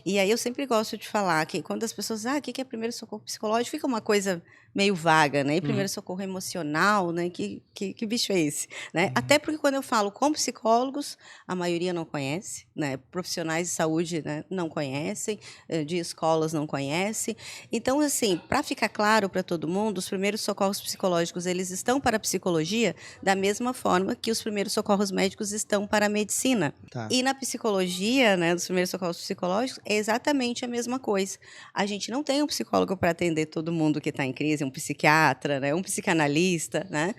E aí eu sempre gosto de falar que quando as pessoas, o que é primeiro socorro psicológico, fica uma coisa meio vaga, né? E primeiro socorro emocional, né? Que bicho é esse, né? Até porque quando eu falo com psicólogos, a maioria não conhece, né? Profissionais de saúde, né, não conhecem, de escolas não conhecem. Então, assim, para ficar claro para todo mundo, os primeiros socorros psicológicos, eles estão para a psicologia da mesma forma que os primeiros socorros médicos estão para a medicina. Tá. E na psicologia, né, dos primeiros socorros psicológicos, é exatamente a mesma coisa. A gente não tem um psicólogo para atender todo mundo que está em crise, um psiquiatra, né, um psicanalista, né?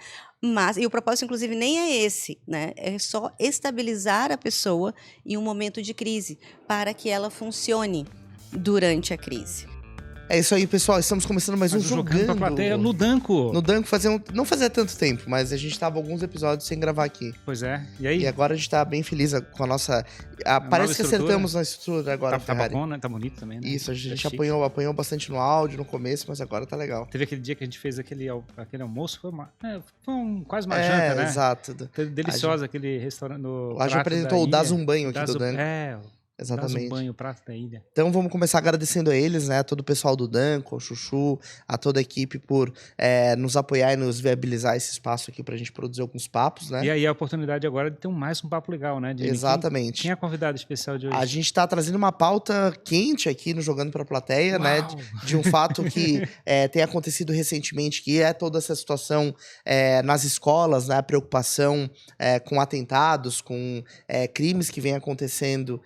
E o propósito, inclusive, nem é esse, né? É só estabilizar a pessoa em um momento de crise, para que ela funcione durante a crise. É isso aí, pessoal. Estamos começando mais um Jogando pra plateia no Danco. No Danco não fazia tanto tempo, mas a gente tava alguns episódios sem gravar aqui. Pois é. E aí? E agora a gente tá bem feliz com a nossa... parece que acertamos na estrutura agora, Tá bom, né? Tá bonito também, né? Isso, a gente apanhou bastante no áudio no começo, mas agora tá legal. Teve aquele dia que a gente fez aquele almoço, foi quase uma janta, né? Exato. Deliciosa aquele restaurante. A gente apresentou o Dá Zumbanho aqui do Danco. Exatamente. O prato da ilha. Então vamos começar agradecendo a eles, né? A todo o pessoal do Danco, ao Chuchu, a toda a equipe por nos apoiar e nos viabilizar esse espaço aqui pra gente produzir alguns papos, né? E aí a oportunidade agora de ter mais um papo legal, né, Jimmy? Exatamente. Quem é a convidada especial de hoje? A gente tá trazendo uma pauta quente aqui no Jogando pra Plateia, né? De um fato que tem acontecido recentemente, que é toda essa situação nas escolas, né? A preocupação com atentados, com crimes que vem acontecendo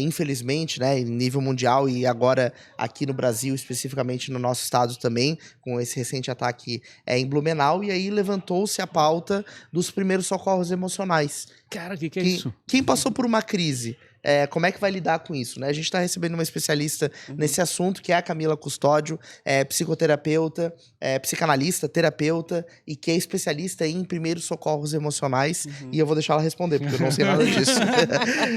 infelizmente, né, em nível mundial e agora aqui no Brasil, especificamente no nosso estado também, com esse recente ataque em Blumenau, e aí levantou-se a pauta dos primeiros socorros emocionais. Cara, o que é isso? Quem passou por uma crise, como é que vai lidar com isso, né? A gente está recebendo uma especialista nesse assunto, que é a Camila Custódio, psicoterapeuta, psicanalista, terapeuta, e que é especialista em primeiros socorros emocionais. E eu vou deixar ela responder, porque eu não sei nada disso.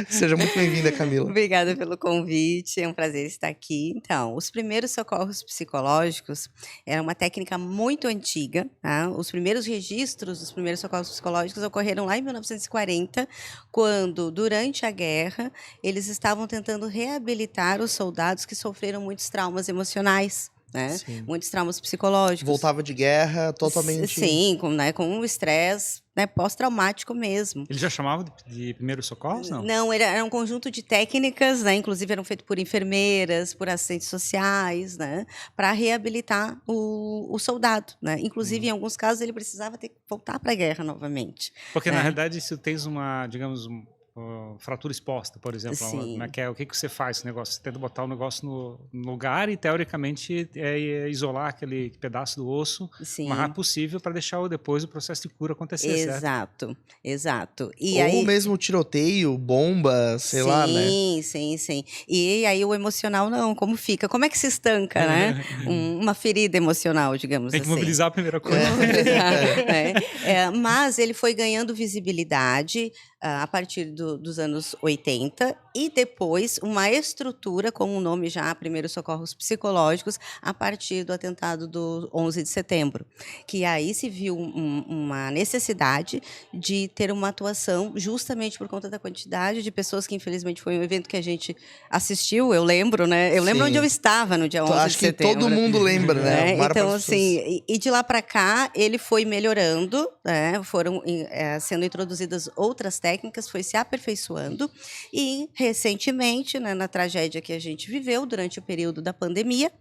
Seja muito bem-vinda, Camila. Obrigada pelo convite, é um prazer estar aqui. Então, os primeiros socorros psicológicos era uma técnica muito antiga, tá? Os primeiros registros dos primeiros socorros psicológicos ocorreram lá em 1940, quando, durante a guerra, eles estavam tentando reabilitar os soldados que sofreram muitos traumas emocionais, né? Muitos traumas psicológicos. Voltava de guerra totalmente... Sim, com um estresse, né, pós-traumático mesmo. Eles já chamavam de primeiros socorros, não? Não, era um conjunto de técnicas, né, inclusive eram feitas por enfermeiras, por assistentes sociais, né, para reabilitar o soldado, né? Inclusive, em alguns casos, ele precisava ter que voltar para a guerra novamente. Porque, na realidade, se tens uma, digamos... fratura exposta, por exemplo. O que você faz esse negócio? Você tenta botar o negócio no lugar e, teoricamente, isolar aquele pedaço do osso o mais rápido possível para deixar depois o processo de cura acontecer, certo? Exato. Ou mesmo tiroteio, bomba, sei lá, né? Sim. E aí o emocional não, como fica? Como é que se estanca, né? Uma ferida emocional, digamos assim. Tem que mobilizar a primeira coisa. Mas ele foi ganhando visibilidade a partir dos anos 80 e depois uma estrutura com o nome já Primeiros Socorros Psicológicos a partir do atentado do 11 de setembro, que aí se viu uma necessidade de ter uma atuação justamente por conta da quantidade de pessoas que infelizmente foi um evento que a gente assistiu, eu lembro, né? Eu lembro onde eu estava no dia 11 de setembro. Acho que todo mundo lembra, né? Então, assim, e de lá para cá ele foi melhorando, né? Foram sendo introduzidas outras técnicas, foi se aperfeiçoando e recentemente, né, na tragédia que a gente viveu durante o período da pandemia,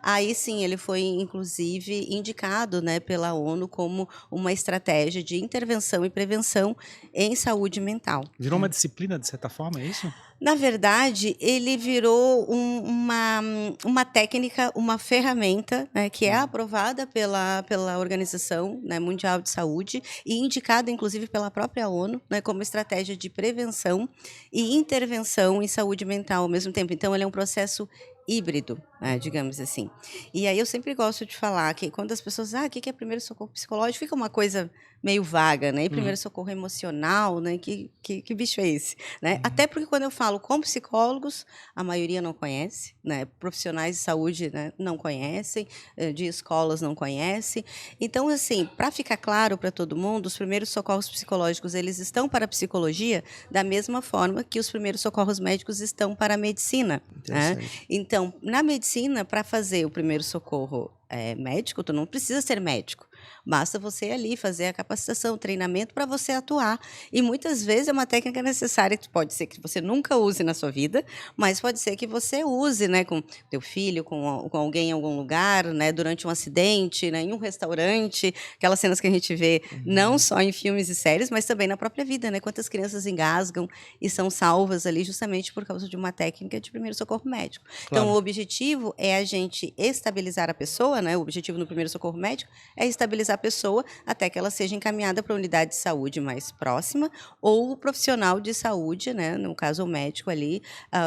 aí sim ele foi inclusive indicado, né, pela ONU como uma estratégia de intervenção e prevenção em saúde mental. Virou uma disciplina, de certa forma, é isso? Na verdade, ele virou uma técnica, uma ferramenta, né, que é aprovada pela Organização, né, Mundial de Saúde e indicada, inclusive, pela própria ONU, né, como estratégia de prevenção e intervenção em saúde mental ao mesmo tempo. Então, ele é um processo híbrido, digamos assim. E aí eu sempre gosto de falar que quando as pessoas, o que é primeiro socorro psicológico, fica uma coisa meio vaga, né? E primeiro socorro emocional, né? Que bicho é esse, né? Até porque quando eu falo com psicólogos, a maioria não conhece, né? Profissionais de saúde, né, não conhecem, de escolas não conhecem. Então, assim, para ficar claro para todo mundo, os primeiros socorros psicológicos, eles estão para a psicologia da mesma forma que os primeiros socorros médicos estão para a medicina. Interessante. Então, na medicina, para fazer o primeiro socorro médico, tu não precisa ser médico. Basta você ali fazer a capacitação, o treinamento para você atuar. E muitas vezes é uma técnica necessária, que pode ser que você nunca use na sua vida, mas pode ser que você use, né, com teu filho, com alguém em algum lugar, né, durante um acidente, né, em um restaurante, aquelas cenas que a gente vê não só em filmes e séries, mas também na própria vida, né? Quantas crianças engasgam e são salvas ali justamente por causa de uma técnica de primeiro socorro médico. Então, o objetivo é a gente estabilizar a pessoa, né? O objetivo no primeiro socorro médico é estabilizar a pessoa até que ela seja encaminhada para a unidade de saúde mais próxima ou o profissional de saúde, né? No caso o médico ali,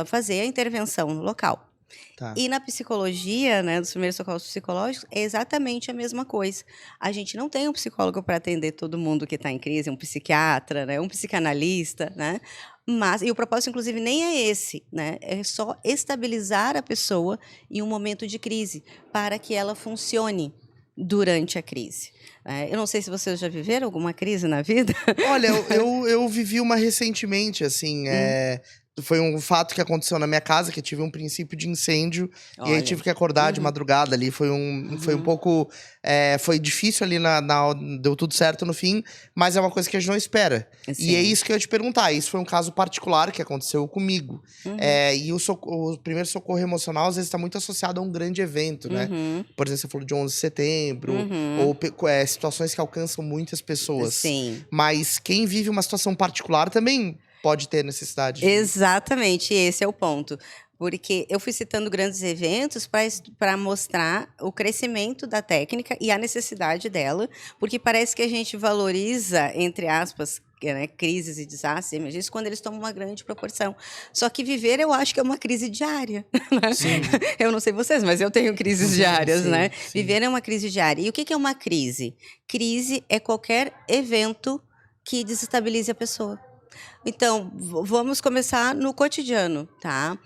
fazer a intervenção no local. Tá. E na psicologia, né, dos primeiros socorros psicológicos, é exatamente a mesma coisa. A gente não tem um psicólogo para atender todo mundo que está em crise, um psiquiatra, né, um psicanalista, né? E o propósito, inclusive, nem é esse, né? É só estabilizar a pessoa em um momento de crise, para que ela funcione durante a crise. Eu não sei se vocês já viveram alguma crise na vida. Olha, eu vivi uma recentemente, assim, foi um fato que aconteceu na minha casa, que eu tive um princípio de incêndio, e aí tive que acordar de madrugada ali, foi um pouco, foi difícil ali, deu tudo certo no fim, mas é uma coisa que a gente não espera. Sim. E é isso que eu ia te perguntar, isso foi um caso particular que aconteceu comigo. E o primeiro socorro emocional, às vezes, está muito associado a um grande evento, né? Por exemplo, você falou de 11 de setembro, ou situações que alcançam muitas pessoas. Sim. Mas quem vive uma situação particular também pode ter necessidade. Exatamente, esse é o ponto. Porque eu fui citando grandes eventos para mostrar o crescimento da técnica e a necessidade dela, porque parece que a gente valoriza, entre aspas, né, crises e desastres, emergências, quando eles tomam uma grande proporção. Só que viver, eu acho que é uma crise diária. Né? Sim. Eu não sei vocês, mas eu tenho crises diárias, sim, né? sim. Viver é uma crise diária. E o que é uma crise? Crise é qualquer evento que desestabilize a pessoa. Então, vamos começar no cotidiano, tá?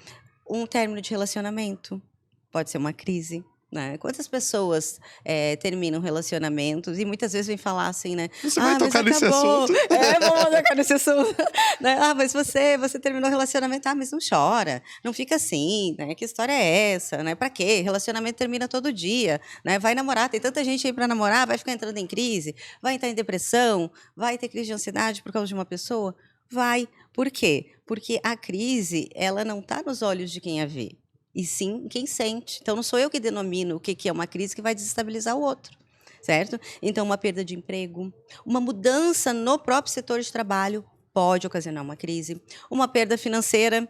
Um término de relacionamento pode ser uma crise, né? Quantas pessoas terminam relacionamentos e muitas vezes vêm falar assim, né? Você vai tocar nesse assunto? Vamos tocar nesse assunto. Né? Mas você terminou o relacionamento, mas não chora, não fica assim, né? Que história é essa, né? Pra quê? Relacionamento termina todo dia, né? Vai namorar, tem tanta gente aí pra namorar, vai ficar entrando em crise, vai entrar em depressão, vai ter crise de ansiedade por causa de uma pessoa? Vai. Por quê? Porque a crise, ela não está nos olhos de quem a vê, e sim quem sente. Então, não sou eu que denomino o que é uma crise que vai desestabilizar o outro, certo? Então, uma perda de emprego, uma mudança no próprio setor de trabalho pode ocasionar uma crise, uma perda financeira.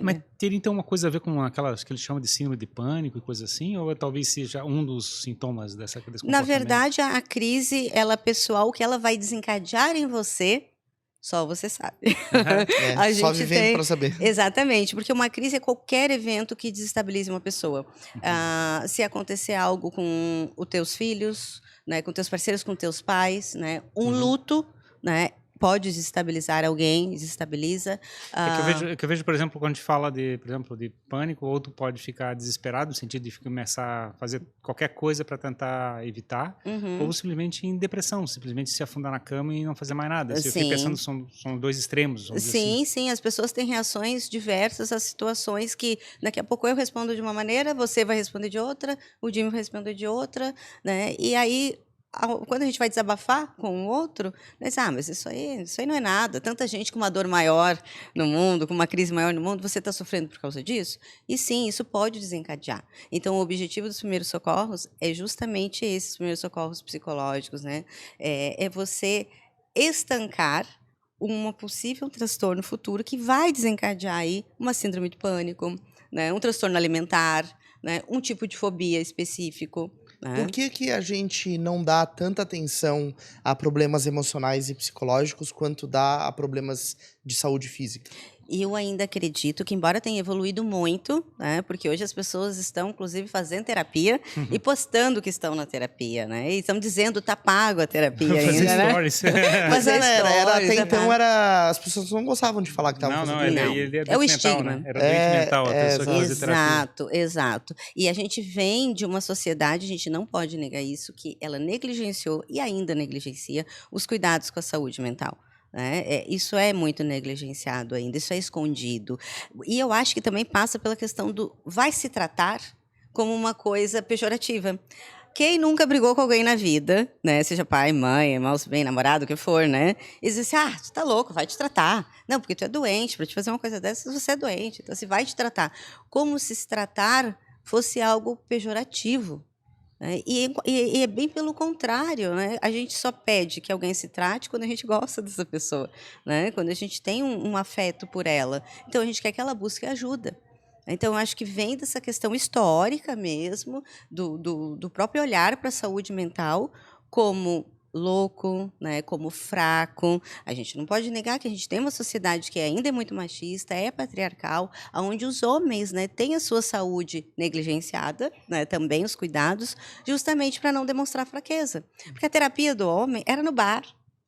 Mas teria então uma coisa a ver com aquelas que eles chamam de síndrome de pânico e coisa assim, ou talvez seja um dos sintomas desse comportamento? Na verdade, a crise, ela pessoal, o que ela vai desencadear em você, só você sabe. Só vivendo para saber. Exatamente, porque uma crise é qualquer evento que desestabilize uma pessoa. Se acontecer algo com os teus filhos, né, com teus parceiros, com teus pais, né, um luto, né, pode desestabilizar alguém, desestabiliza. É que eu vejo, por exemplo, quando a gente fala de pânico, ou tu pode ficar desesperado, no sentido de começar a fazer qualquer coisa para tentar evitar, ou simplesmente em depressão, simplesmente se afundar na cama e não fazer mais nada. Se eu fico pensando, são dois extremos. Sim, as pessoas têm reações diversas às situações que daqui a pouco eu respondo de uma maneira, você vai responder de outra, o Jimmy vai responder de outra, né? E aí, quando a gente vai desabafar com o outro, diz, mas isso aí não é nada. Tanta gente com uma dor maior no mundo, com uma crise maior no mundo, você está sofrendo por causa disso? E sim, isso pode desencadear. Então, o objetivo dos primeiros socorros é justamente esses primeiros socorros psicológicos, né? É você estancar um possível transtorno futuro que vai desencadear aí uma síndrome de pânico, né? Um transtorno alimentar, né? Um tipo de fobia específico. Por que a gente não dá tanta atenção a problemas emocionais e psicológicos quanto dá a problemas de saúde física? Eu ainda acredito que, embora tenha evoluído muito, né, porque hoje as pessoas estão, inclusive, fazendo terapia e postando que estão na terapia, né? E estão dizendo tá pago a terapia ainda, né? Stories. Mas até então as pessoas não gostavam de falar que estavam fazendo terapia. Ele é o estigma. Né? Era doente mental a pessoa que fazia terapia. Exato. E a gente vem de uma sociedade, a gente não pode negar isso, que ela negligenciou e ainda negligencia os cuidados com a saúde mental. né? Isso é muito negligenciado ainda, isso é escondido. E eu acho que também passa pela questão do vai se tratar como uma coisa pejorativa. Quem nunca brigou com alguém na vida, né? Seja pai, mãe, irmão, bem, namorado, o que for, né? E diz assim, tu tá louco, vai te tratar. Não, porque tu é doente, para te fazer uma coisa dessa, você é doente, então se vai te tratar. Como se tratar fosse algo pejorativo. Né? E é bem pelo contrário, né? A gente só pede que alguém se trate quando a gente gosta dessa pessoa, né? Quando a gente tem um afeto por ela. Então, a gente quer que ela busque ajuda. Então, eu acho que vem dessa questão histórica mesmo, do próprio olhar para a saúde mental como louco, né, como fraco. A gente não pode negar que a gente tem uma sociedade que ainda é muito machista, é patriarcal, onde os homens, né, têm a sua saúde negligenciada, né, também os cuidados, justamente para não demonstrar fraqueza. Porque a terapia do homem era no bar.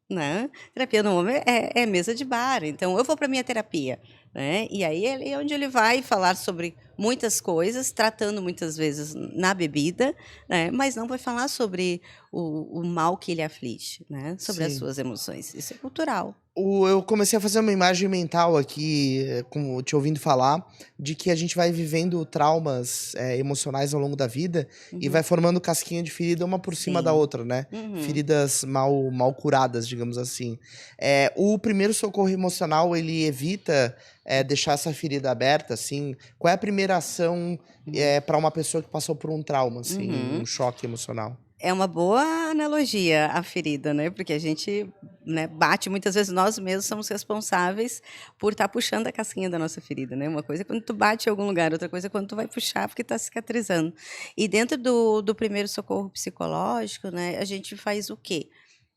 Né? Terapia no homem é mesa de bar. Então, eu vou para minha terapia. Né? E aí é onde ele vai falar sobre muitas coisas, tratando muitas vezes na bebida, né? Mas não vai falar sobre o mal que ele aflige, né? Sobre as Sim. suas emoções. Isso é cultural. Eu comecei a fazer uma imagem mental aqui, como te ouvindo falar, de que a gente vai vivendo traumas emocionais ao longo da vida e vai formando casquinha de ferida uma por cima da outra, né? Feridas mal curadas, digamos assim. O primeiro socorro emocional, ele evita deixar essa ferida aberta, assim. Qual é a primeira ação para uma pessoa que passou por um trauma, assim, um choque emocional? É uma boa analogia a ferida, né? Porque a gente, né, bate muitas vezes, nós mesmos somos responsáveis por estar puxando a casquinha da nossa ferida, né? Uma coisa é quando tu bate em algum lugar, outra coisa é quando tu vai puxar porque está cicatrizando. E dentro do primeiro socorro psicológico, né, a gente faz o quê?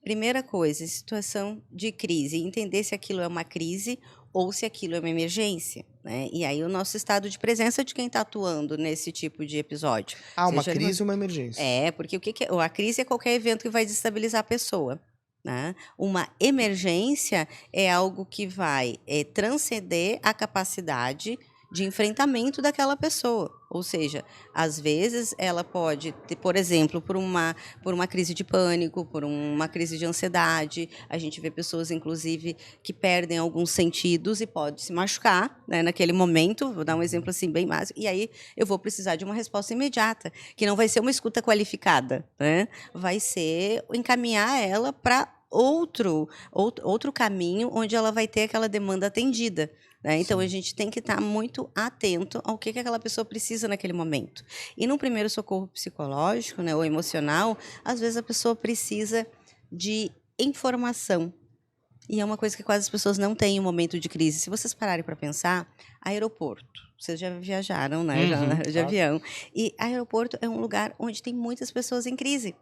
Primeira coisa, situação de crise, entender se aquilo é uma crise ou se aquilo é uma emergência, né? E aí o nosso estado de presença de quem está atuando nesse tipo de episódio. Uma Seja crise ou uma emergência? porque o que a crise é qualquer evento que vai desestabilizar a pessoa. Né? Uma emergência é algo que vai transcender a capacidade de enfrentamento daquela pessoa. Ou seja, às vezes ela pode ter, por exemplo, por uma crise de pânico, por uma crise de ansiedade. A gente vê pessoas, inclusive, que perdem alguns sentidos e pode se machucar, né, naquele momento. Vou dar um exemplo assim bem básico. E aí eu vou precisar de uma resposta imediata, que não vai ser uma escuta qualificada, né? Vai ser encaminhar ela para outro caminho onde ela vai ter aquela demanda atendida. Né? Então, a gente tem que estar muito atento ao que aquela pessoa precisa naquele momento. E no primeiro socorro psicológico, né, ou emocional, às vezes a pessoa precisa de informação. E é uma coisa que quase as pessoas não têm em um momento de crise. Se vocês pararem para pensar, aeroporto. Vocês já viajaram, né? De avião. E aeroporto é um lugar onde tem muitas pessoas em crise.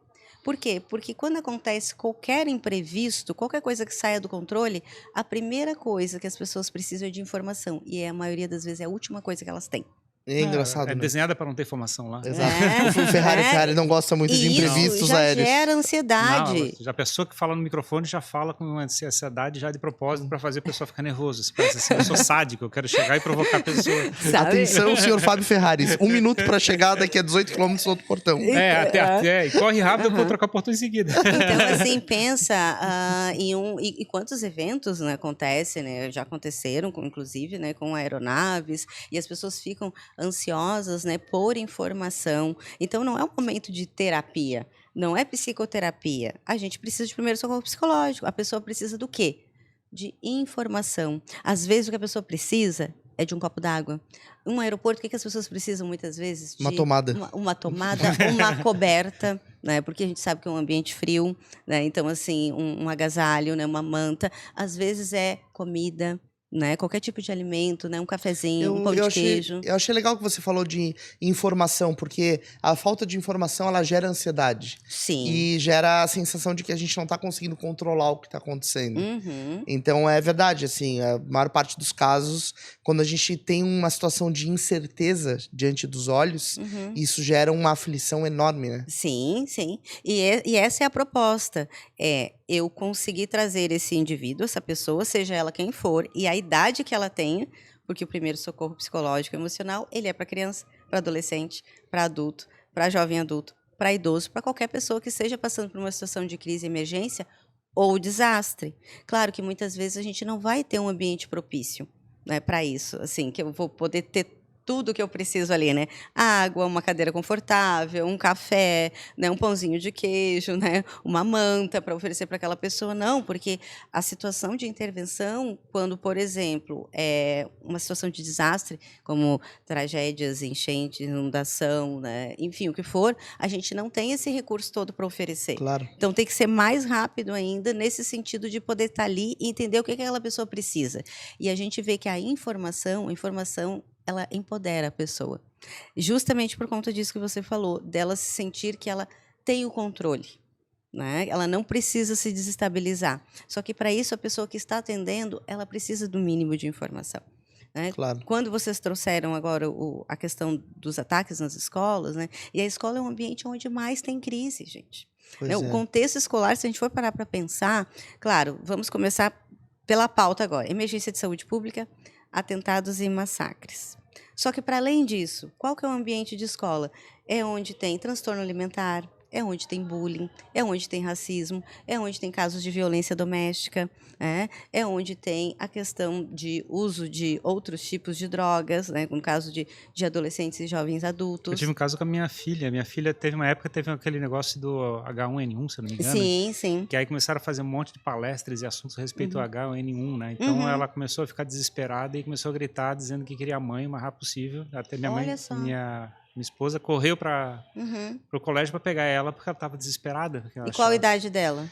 Por quê? Porque quando acontece qualquer imprevisto, qualquer coisa que saia do controle, a primeira coisa que as pessoas precisam é de informação. E a maioria das vezes é a última coisa que elas têm. É engraçado, É né? desenhada para não ter informação lá. Exato. O Ferrari não gosta muito de imprevistos isso já aéreos. gera ansiedade. Não, já a pessoa que fala no microfone já fala com ansiedade já de propósito para fazer a pessoa ficar nervosa. Você pensa assim, eu sou sádico, eu quero chegar e provocar a pessoa. Sabe? Atenção, senhor Fábio Ferraris. 1 minuto para chegar, daqui a 18 km no outro portão. E corre rápido, eu vou trocar o portão em seguida. Então, assim, pensa em quantos eventos, né, acontecem, né, já aconteceram, inclusive, né, com aeronaves, e as pessoas ficam ansiosas, né, por informação. Então, não é um momento de terapia, não é psicoterapia. A gente precisa de primeiro socorro psicológico. A pessoa precisa do quê? De informação. Às vezes, o que a pessoa precisa é de um copo d'água. Um aeroporto, o que as pessoas precisam muitas vezes? Uma tomada. Uma tomada, uma coberta, né? Porque a gente sabe que é um ambiente frio, né? Então, assim, um agasalho, né? Uma manta. Às vezes é comida, né? Qualquer tipo de alimento, né? Um cafezinho, um pão de queijo. Eu achei legal que você falou de informação, porque a falta de informação, ela gera ansiedade. Sim. E gera a sensação de que a gente não está conseguindo controlar o que está acontecendo. Então, é verdade, assim, a maior parte dos casos, quando a gente tem uma situação de incerteza diante dos olhos, isso gera uma aflição enorme, né? Sim, sim. E essa é a proposta. Eu conseguir trazer esse indivíduo, essa pessoa, seja ela quem for, e a idade que ela tenha, porque o primeiro socorro psicológico e emocional, ele é para criança, para adolescente, para adulto, para jovem adulto, para idoso, para qualquer pessoa que esteja passando por uma situação de crise e emergência, ou desastre. Claro que muitas vezes a gente não vai ter um ambiente propício, né, para isso, assim, que eu vou poder ter tudo que eu preciso ali, né? Água, uma cadeira confortável, um café, né? Um pãozinho de queijo, né? Uma manta para oferecer para aquela pessoa. Não, porque a situação de intervenção, quando, por exemplo, é uma situação de desastre, como tragédias, enchente, inundação, né? Enfim, o que for, a gente não tem esse recurso todo para oferecer. Claro. Então, tem que ser mais rápido ainda, nesse sentido de poder estar ali e entender o que aquela pessoa precisa. E a gente vê que a informação ela empodera a pessoa. Justamente por conta disso que você falou, dela se sentir que ela tem o controle, né? Ela não precisa se desestabilizar. Só que para isso a pessoa que está atendendo, ela precisa do mínimo de informação, né? Claro. Quando vocês trouxeram agora a questão dos ataques nas escolas, né? E a escola é um ambiente onde mais tem crise, gente. Pois Né? O contexto escolar, se a gente for parar para pensar, claro, vamos começar pela pauta agora: emergência de saúde pública, atentados e massacres. Só que, para além disso, qual que é o ambiente de escola? É onde tem transtorno alimentar, é onde tem bullying, é onde tem racismo, é onde tem casos de violência doméstica, é onde tem a questão de uso de outros tipos de drogas, né, no caso de adolescentes e jovens adultos. Eu tive um caso com a minha filha. Minha filha teve uma época, teve aquele negócio do H1N1, se eu não me engano. Sim, sim. Que aí começaram a fazer um monte de palestras e assuntos a respeito ao H1N1, né? Então ela começou a ficar desesperada e começou a gritar, dizendo que queria a mãe o mais rápido possível. Até minha mãe, minha esposa, correu para o colégio para pegar ela, porque ela estava desesperada. E qual a idade dela?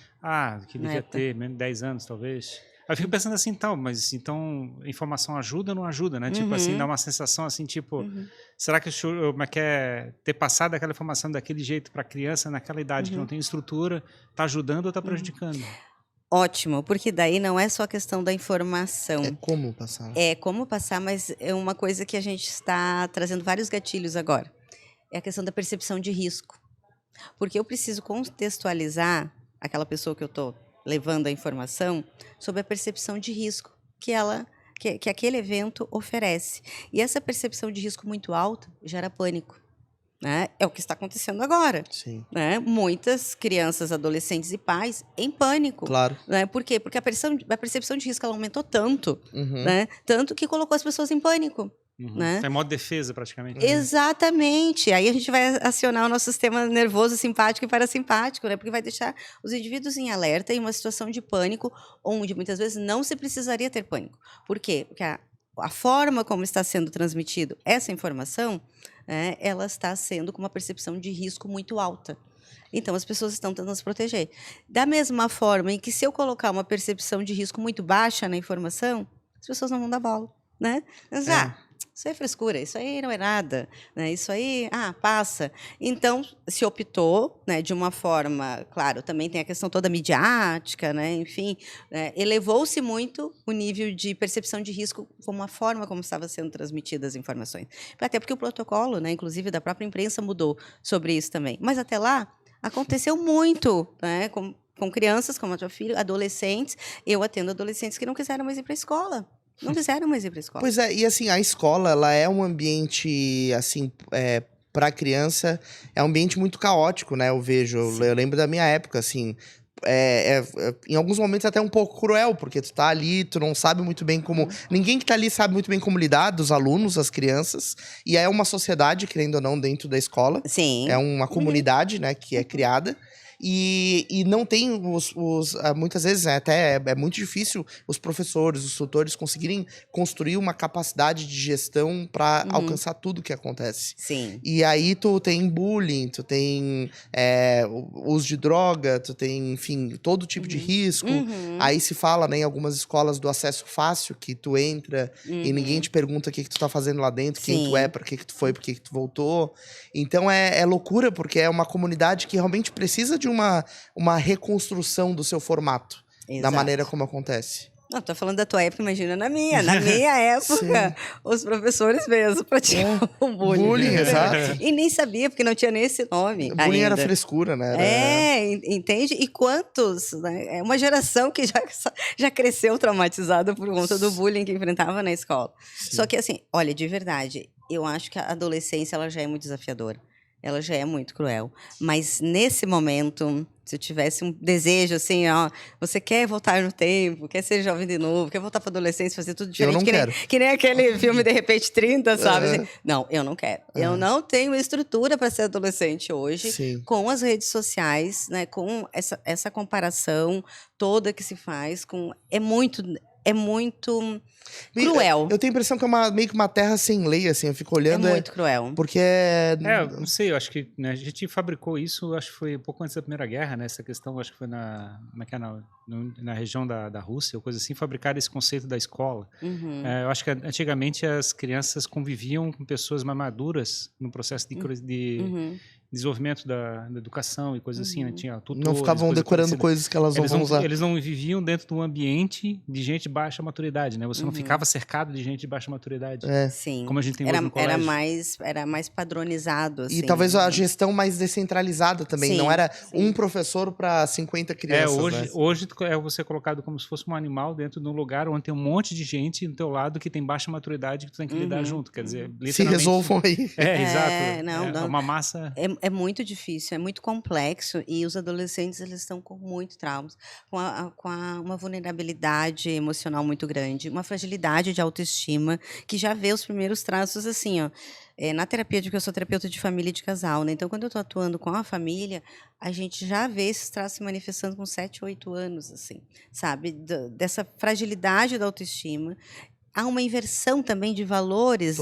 Que devia ter menos de 10 anos, talvez. Aí eu fico pensando assim, mas então informação ajuda ou não ajuda, né? Tipo assim, dá uma sensação assim, tipo, será que quer ter passado aquela informação daquele jeito para a criança naquela idade que não tem estrutura, tá ajudando ou tá prejudicando? Ótimo, porque daí não é só a questão da informação. É como passar. É como passar, mas é uma coisa que a gente está trazendo vários gatilhos agora. É a questão da percepção de risco. Porque eu preciso contextualizar aquela pessoa que eu estou levando a informação sobre a percepção de risco que aquele evento oferece. E essa percepção de risco muito alta gera pânico. Né? É o que está acontecendo agora. Sim. Né? Muitas crianças, adolescentes e pais em pânico. Claro. Né? Por quê? Porque a percepção de risco ela aumentou tanto, né? Tanto que colocou as pessoas em pânico. Né? Tá em modo defesa, praticamente. Exatamente. Aí a gente vai acionar o nosso sistema nervoso simpático e parasimpático, né? Porque vai deixar os indivíduos em alerta em uma situação de pânico, onde muitas vezes não se precisaria ter pânico. Por quê? Porque a forma como está sendo transmitido essa informação, né, ela está sendo com uma percepção de risco muito alta. Então, as pessoas estão tentando se proteger. Da mesma forma em que, se eu colocar uma percepção de risco muito baixa na informação, as pessoas não vão dar bola, né? Mas, isso aí é frescura, isso aí não é nada, né? Isso aí, passa. Então, se optou, né, de uma forma, claro, também tem a questão toda midiática, né? Enfim, elevou-se muito o nível de percepção de risco como a forma como estava sendo transmitidas as informações. Até porque o protocolo, né, inclusive da própria imprensa, mudou sobre isso também. Mas até lá, aconteceu muito, né? Com crianças, como a tua filha, adolescentes. Eu atendo adolescentes que não quiseram mais ir para a escola. Não quiseram mais ir para a escola. Pois é, e assim, a escola, ela é um ambiente, assim, para criança, é um ambiente muito caótico, né? Eu vejo, eu lembro da minha época, assim, em alguns momentos até um pouco cruel, porque tu tá ali, tu não sabe muito bem como... Ninguém que tá ali sabe muito bem como lidar, dos alunos, as crianças, e é uma sociedade, querendo ou não, dentro da escola. Sim. É uma comunidade, né, que é criada. E não tem muitas vezes, né, até é muito difícil os professores, os tutores conseguirem construir uma capacidade de gestão para alcançar tudo que acontece. Sim. E aí tu tem bullying, tu tem uso de droga, tu tem, enfim, todo tipo de risco. Aí se fala, né, em algumas escolas do acesso fácil, que tu entra e ninguém te pergunta o que tu tá fazendo lá dentro, quem tu é, pra que tu foi, por que tu voltou. Então é loucura, porque é uma comunidade que realmente precisa de uma reconstrução do seu formato, da maneira como acontece. Não, tô falando da tua época, imagina na minha. Na minha época, os professores mesmo praticavam bullying. Bullying, exato. E nem sabia, porque não tinha nem esse nome Bullying ainda. era frescura, né? Entende? E quantos, né? É uma geração que já cresceu traumatizada por conta do bullying que enfrentava na escola. Sim. Só que assim, olha, de verdade, eu acho que a adolescência ela já é muito desafiadora. ela já é muito cruel. Mas nesse momento, se eu tivesse um desejo assim, ó, você quer voltar no tempo, quer ser jovem de novo, quer voltar para adolescência, fazer tudo diferente, Eu não quero. Que nem aquele filme De Repente 30, sabe? Assim, não, eu não quero. Eu não tenho estrutura para ser adolescente hoje, Sim. com as redes sociais, né, com essa comparação toda que se faz com é muito cruel. Eu tenho a impressão que é meio que uma terra sem lei, assim, eu fico olhando. É muito cruel. Porque não sei, eu acho que né, a gente fabricou isso, acho que foi um pouco antes da Primeira Guerra, né? Essa questão, acho que foi na região da Rússia, ou coisa assim, fabricar esse conceito da escola. Eu acho que antigamente as crianças conviviam com pessoas mais maduras no processo de desenvolvimento da educação e coisas assim, né? Tinha tutores, não ficavam decorando coisas que elas não vão usar. Eles não viviam dentro de um ambiente de gente de baixa maturidade, né? Você não ficava cercado de gente de baixa maturidade. Sim. Como a gente tem hoje no colégio. Era mais padronizado, assim. E talvez a gestão mais descentralizada também. Sim, não era sim. um professor para 50 crianças. Hoje é você colocado como se fosse um animal dentro de um lugar onde tem um monte de gente do teu lado que tem baixa maturidade que tu tem que lidar junto. Quer dizer, literalmente... Se resolvam aí. Exato. Não. É uma massa... É muito difícil, é muito complexo e os adolescentes eles estão com muito traumas, uma vulnerabilidade emocional muito grande, uma fragilidade de autoestima que já vê os primeiros traços assim, ó. Na terapia, porque eu sou terapeuta de família e de casal, né? Então, quando eu estou atuando com a família, a gente já vê esses traços se manifestando com 7, 8 anos, assim, sabe? Dessa fragilidade da autoestima. Há uma inversão também de valores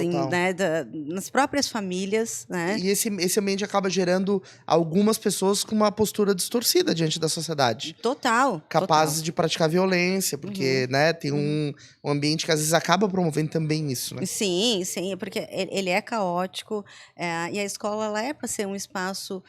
nas próprias famílias, né? E esse ambiente acaba gerando algumas pessoas com uma postura distorcida diante da sociedade. Total. Capazes de praticar violência, porque né, tem um ambiente que às vezes acaba promovendo também isso, né? Sim, porque ele é caótico, e a escola ela é para ser um espaço,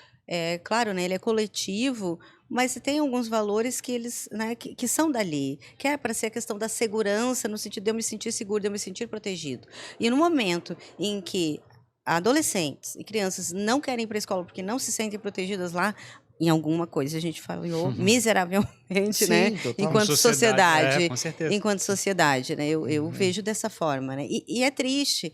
claro, né, ele é coletivo, mas tem alguns valores que eles, né, que são dali, que é para ser a questão da segurança, no sentido de eu me sentir seguro, de eu me sentir protegido. E no momento em que adolescentes e crianças não querem ir para a escola porque não se sentem protegidas lá, em alguma coisa a gente falhou miseravelmente, Sim, né? total. Enquanto sociedade, com certeza. enquanto sociedade, né? Eu vejo dessa forma, né? E é triste,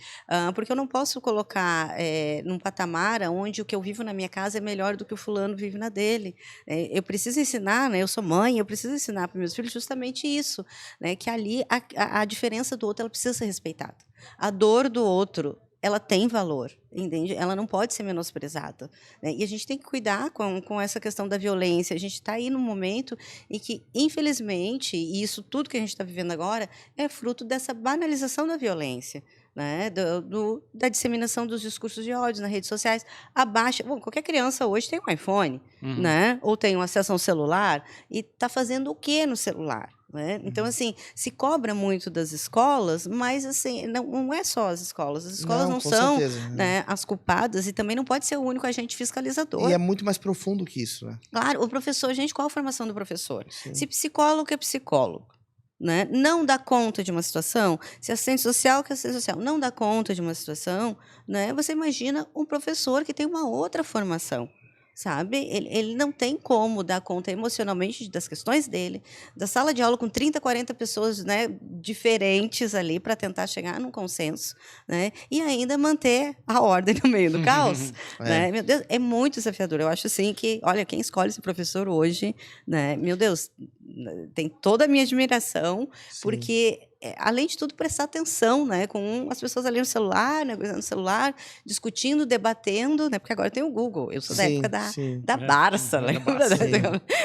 porque eu não posso colocar num patamar onde o que eu vivo na minha casa é melhor do que o fulano vive na dele. Eu preciso ensinar, né? Eu sou mãe, eu preciso ensinar para meus filhos justamente isso, né? Que ali a diferença do outro ela precisa ser respeitada. A dor do outro ela tem valor, entende? Ela não pode ser menosprezada, né? E a gente tem que cuidar com essa questão da violência. A gente está aí num momento em que, infelizmente, e isso tudo que a gente está vivendo agora é fruto dessa banalização da violência, né? Da disseminação dos discursos de ódio nas redes sociais. Qualquer criança hoje tem um iPhone, né? Ou tem um acesso a um celular e está fazendo o quê no celular? Né? Então, assim, se cobra muito das escolas, mas assim, não é só as escolas. As escolas não são, né, as culpadas e também não pode ser o único agente fiscalizador. E é muito mais profundo que isso, né? Claro, o professor, gente, qual a formação do professor? Sim. Se psicólogo é psicólogo, né, não dá conta de uma situação, se assistente social que é assistente social não dá conta de uma situação, né, você imagina um professor que tem uma outra formação. Sabe? Ele não tem como dar conta emocionalmente das questões dele, da sala de aula com 30, 40 pessoas, né, diferentes ali para tentar chegar num consenso, né, e ainda manter a ordem no meio do caos. Né? Meu Deus, é muito desafiador. Eu acho assim que, olha, quem escolhe esse professor hoje, né, meu Deus, tem toda a minha admiração, porque além de tudo, prestar atenção, né, com as pessoas ali no celular, né, no celular, discutindo, debatendo, né, porque agora tem o Google. Eu sou da época da Barça, lembra?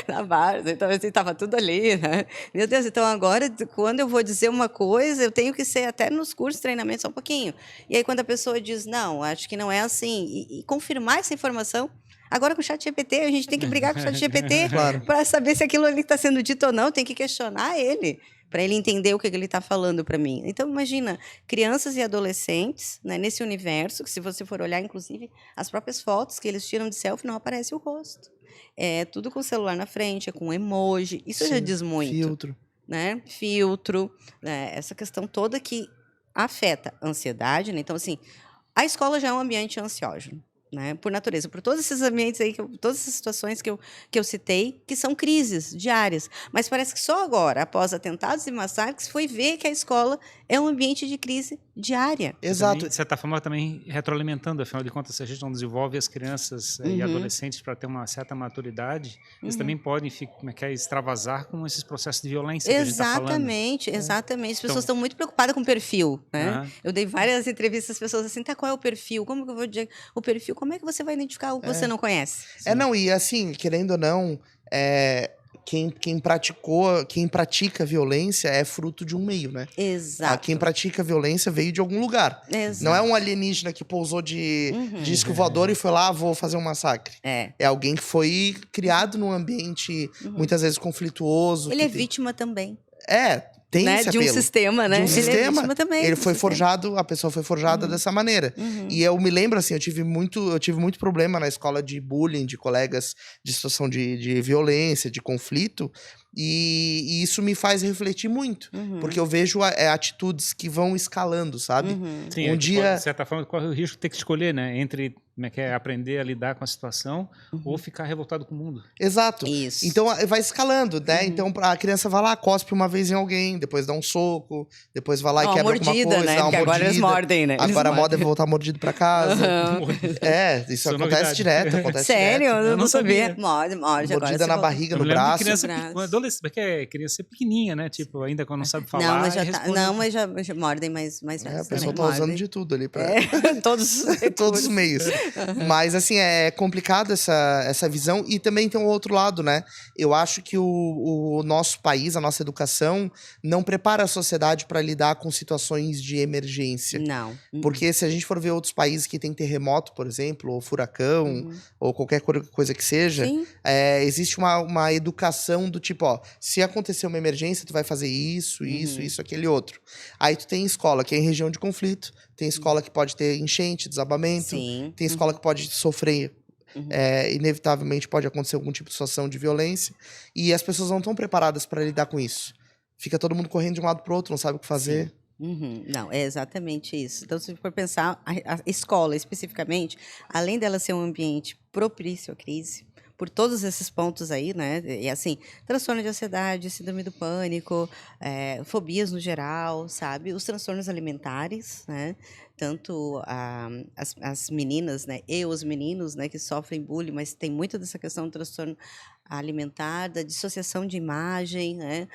Da Barça. Então, assim, estava tudo ali, né? Meu Deus, então agora, quando eu vou dizer uma coisa, eu tenho que ser até nos cursos de treinamento só um pouquinho. E aí, quando a pessoa diz, não, acho que não é assim, e confirmar essa informação. Agora com o ChatGPT, a gente tem que brigar com o ChatGPT para saber se aquilo ali está sendo dito ou não, tem que questionar ele, para ele entender o que ele está falando para mim. Então, imagina, crianças e adolescentes, né, nesse universo, que se você for olhar, inclusive, as próprias fotos que eles tiram de selfie, não aparece o rosto. É tudo com o celular na frente, é com emoji, isso já diz muito. Filtro. Né? Filtro, né? Essa questão toda que afeta a ansiedade, né? Então, assim, a escola já é um ambiente ansiógeno. né? Por natureza, por todos esses ambientes aí, todas essas situações que eu citei, que são crises diárias. Mas parece que só agora, após atentados e massacres, foi ver que a escola é um ambiente de crise diária. Exato. Também, de certa forma, também retroalimentando, afinal de contas, se a gente não desenvolve as crianças e adolescentes para ter uma certa maturidade, eles também podem extravasar com esses processos de violência que a gente tá falando. Exatamente. As pessoas estão muito preocupadas com o perfil, né? Eu dei várias entrevistas às pessoas assim, qual é o perfil? Como que eu vou dizer o perfil? Como é que você vai identificar o que você não conhece? Não, e assim, querendo ou não, quem pratica violência é fruto de um meio, né? Exato. Quem pratica violência veio de algum lugar. Exato. Não é um alienígena que pousou de disco voador e foi lá, vou fazer um massacre. É alguém que foi criado num ambiente muitas vezes conflituoso. Ele é vítima também. Tem né? esse De um sistema, né? De um Ele sistema. é vítima também. Ele foi forjado, a pessoa foi forjada dessa maneira. E eu me lembro, assim, eu tive muito problema na escola de bullying, de colegas de situação de violência, de conflito. E isso me faz refletir muito. Porque eu vejo atitudes que vão escalando, sabe? Sim, um dia... de certa forma, corre o risco de ter que escolher, né? Entre aprender a lidar com a situação ou ficar revoltado com o mundo. Exato. Isso. Então vai escalando, né? Então a criança vai lá, cospe uma vez em alguém, depois dá um soco, depois vai lá e quebra alguma coisa, né? dá uma Porque mordida. agora eles mordem, né? Agora a moda é voltar mordido pra casa. Isso acontece novidade. direto. Acontece Sério? direto. Eu não sabia. sabia. Morde. Mordida na barriga, no braço. Criança pequenininha, né? Tipo, ainda quando não sabe falar. Não, mas já mordem mais velhos. A pessoa tá usando de tudo ali pra... Todos os meios. Mas assim, é complicado essa visão. E também tem um outro lado, né? Eu acho que o nosso país, a nossa educação, não prepara a sociedade para lidar com situações de emergência. Não. Porque se a gente for ver outros países que tem terremoto, por exemplo, ou furacão, ou qualquer coisa que seja, existe uma educação do tipo, ó, se acontecer uma emergência, tu vai fazer isso, aquele outro. Aí tu tem escola que é em região de conflito, tem escola que pode ter enchente, desabamento, tem escola que pode sofrer, inevitavelmente pode acontecer algum tipo de situação de violência, e as pessoas não estão preparadas para lidar com isso. Fica todo mundo correndo de um lado pro outro, não sabe o que fazer. Não, é exatamente isso. Então, se for pensar, a escola especificamente, além dela ser um ambiente propício à crise, por todos esses pontos aí, né? E assim, transtorno de ansiedade, síndrome do pânico, fobias no geral, sabe? Os transtornos alimentares, né? Tanto as meninas, né? E os meninos, né? Que sofrem bullying, mas tem muito dessa questão do transtorno alimentar, da dissociação de imagem, né?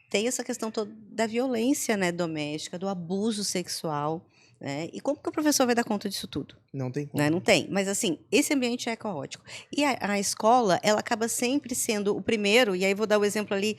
Tem essa questão toda da violência, né, doméstica, do abuso sexual, né? E como que o professor vai dar conta disso tudo? Não tem como. Né? Não tem. Mas, assim, esse ambiente é caótico. E a escola, ela acaba sempre sendo o primeiro, e aí vou dar o exemplo ali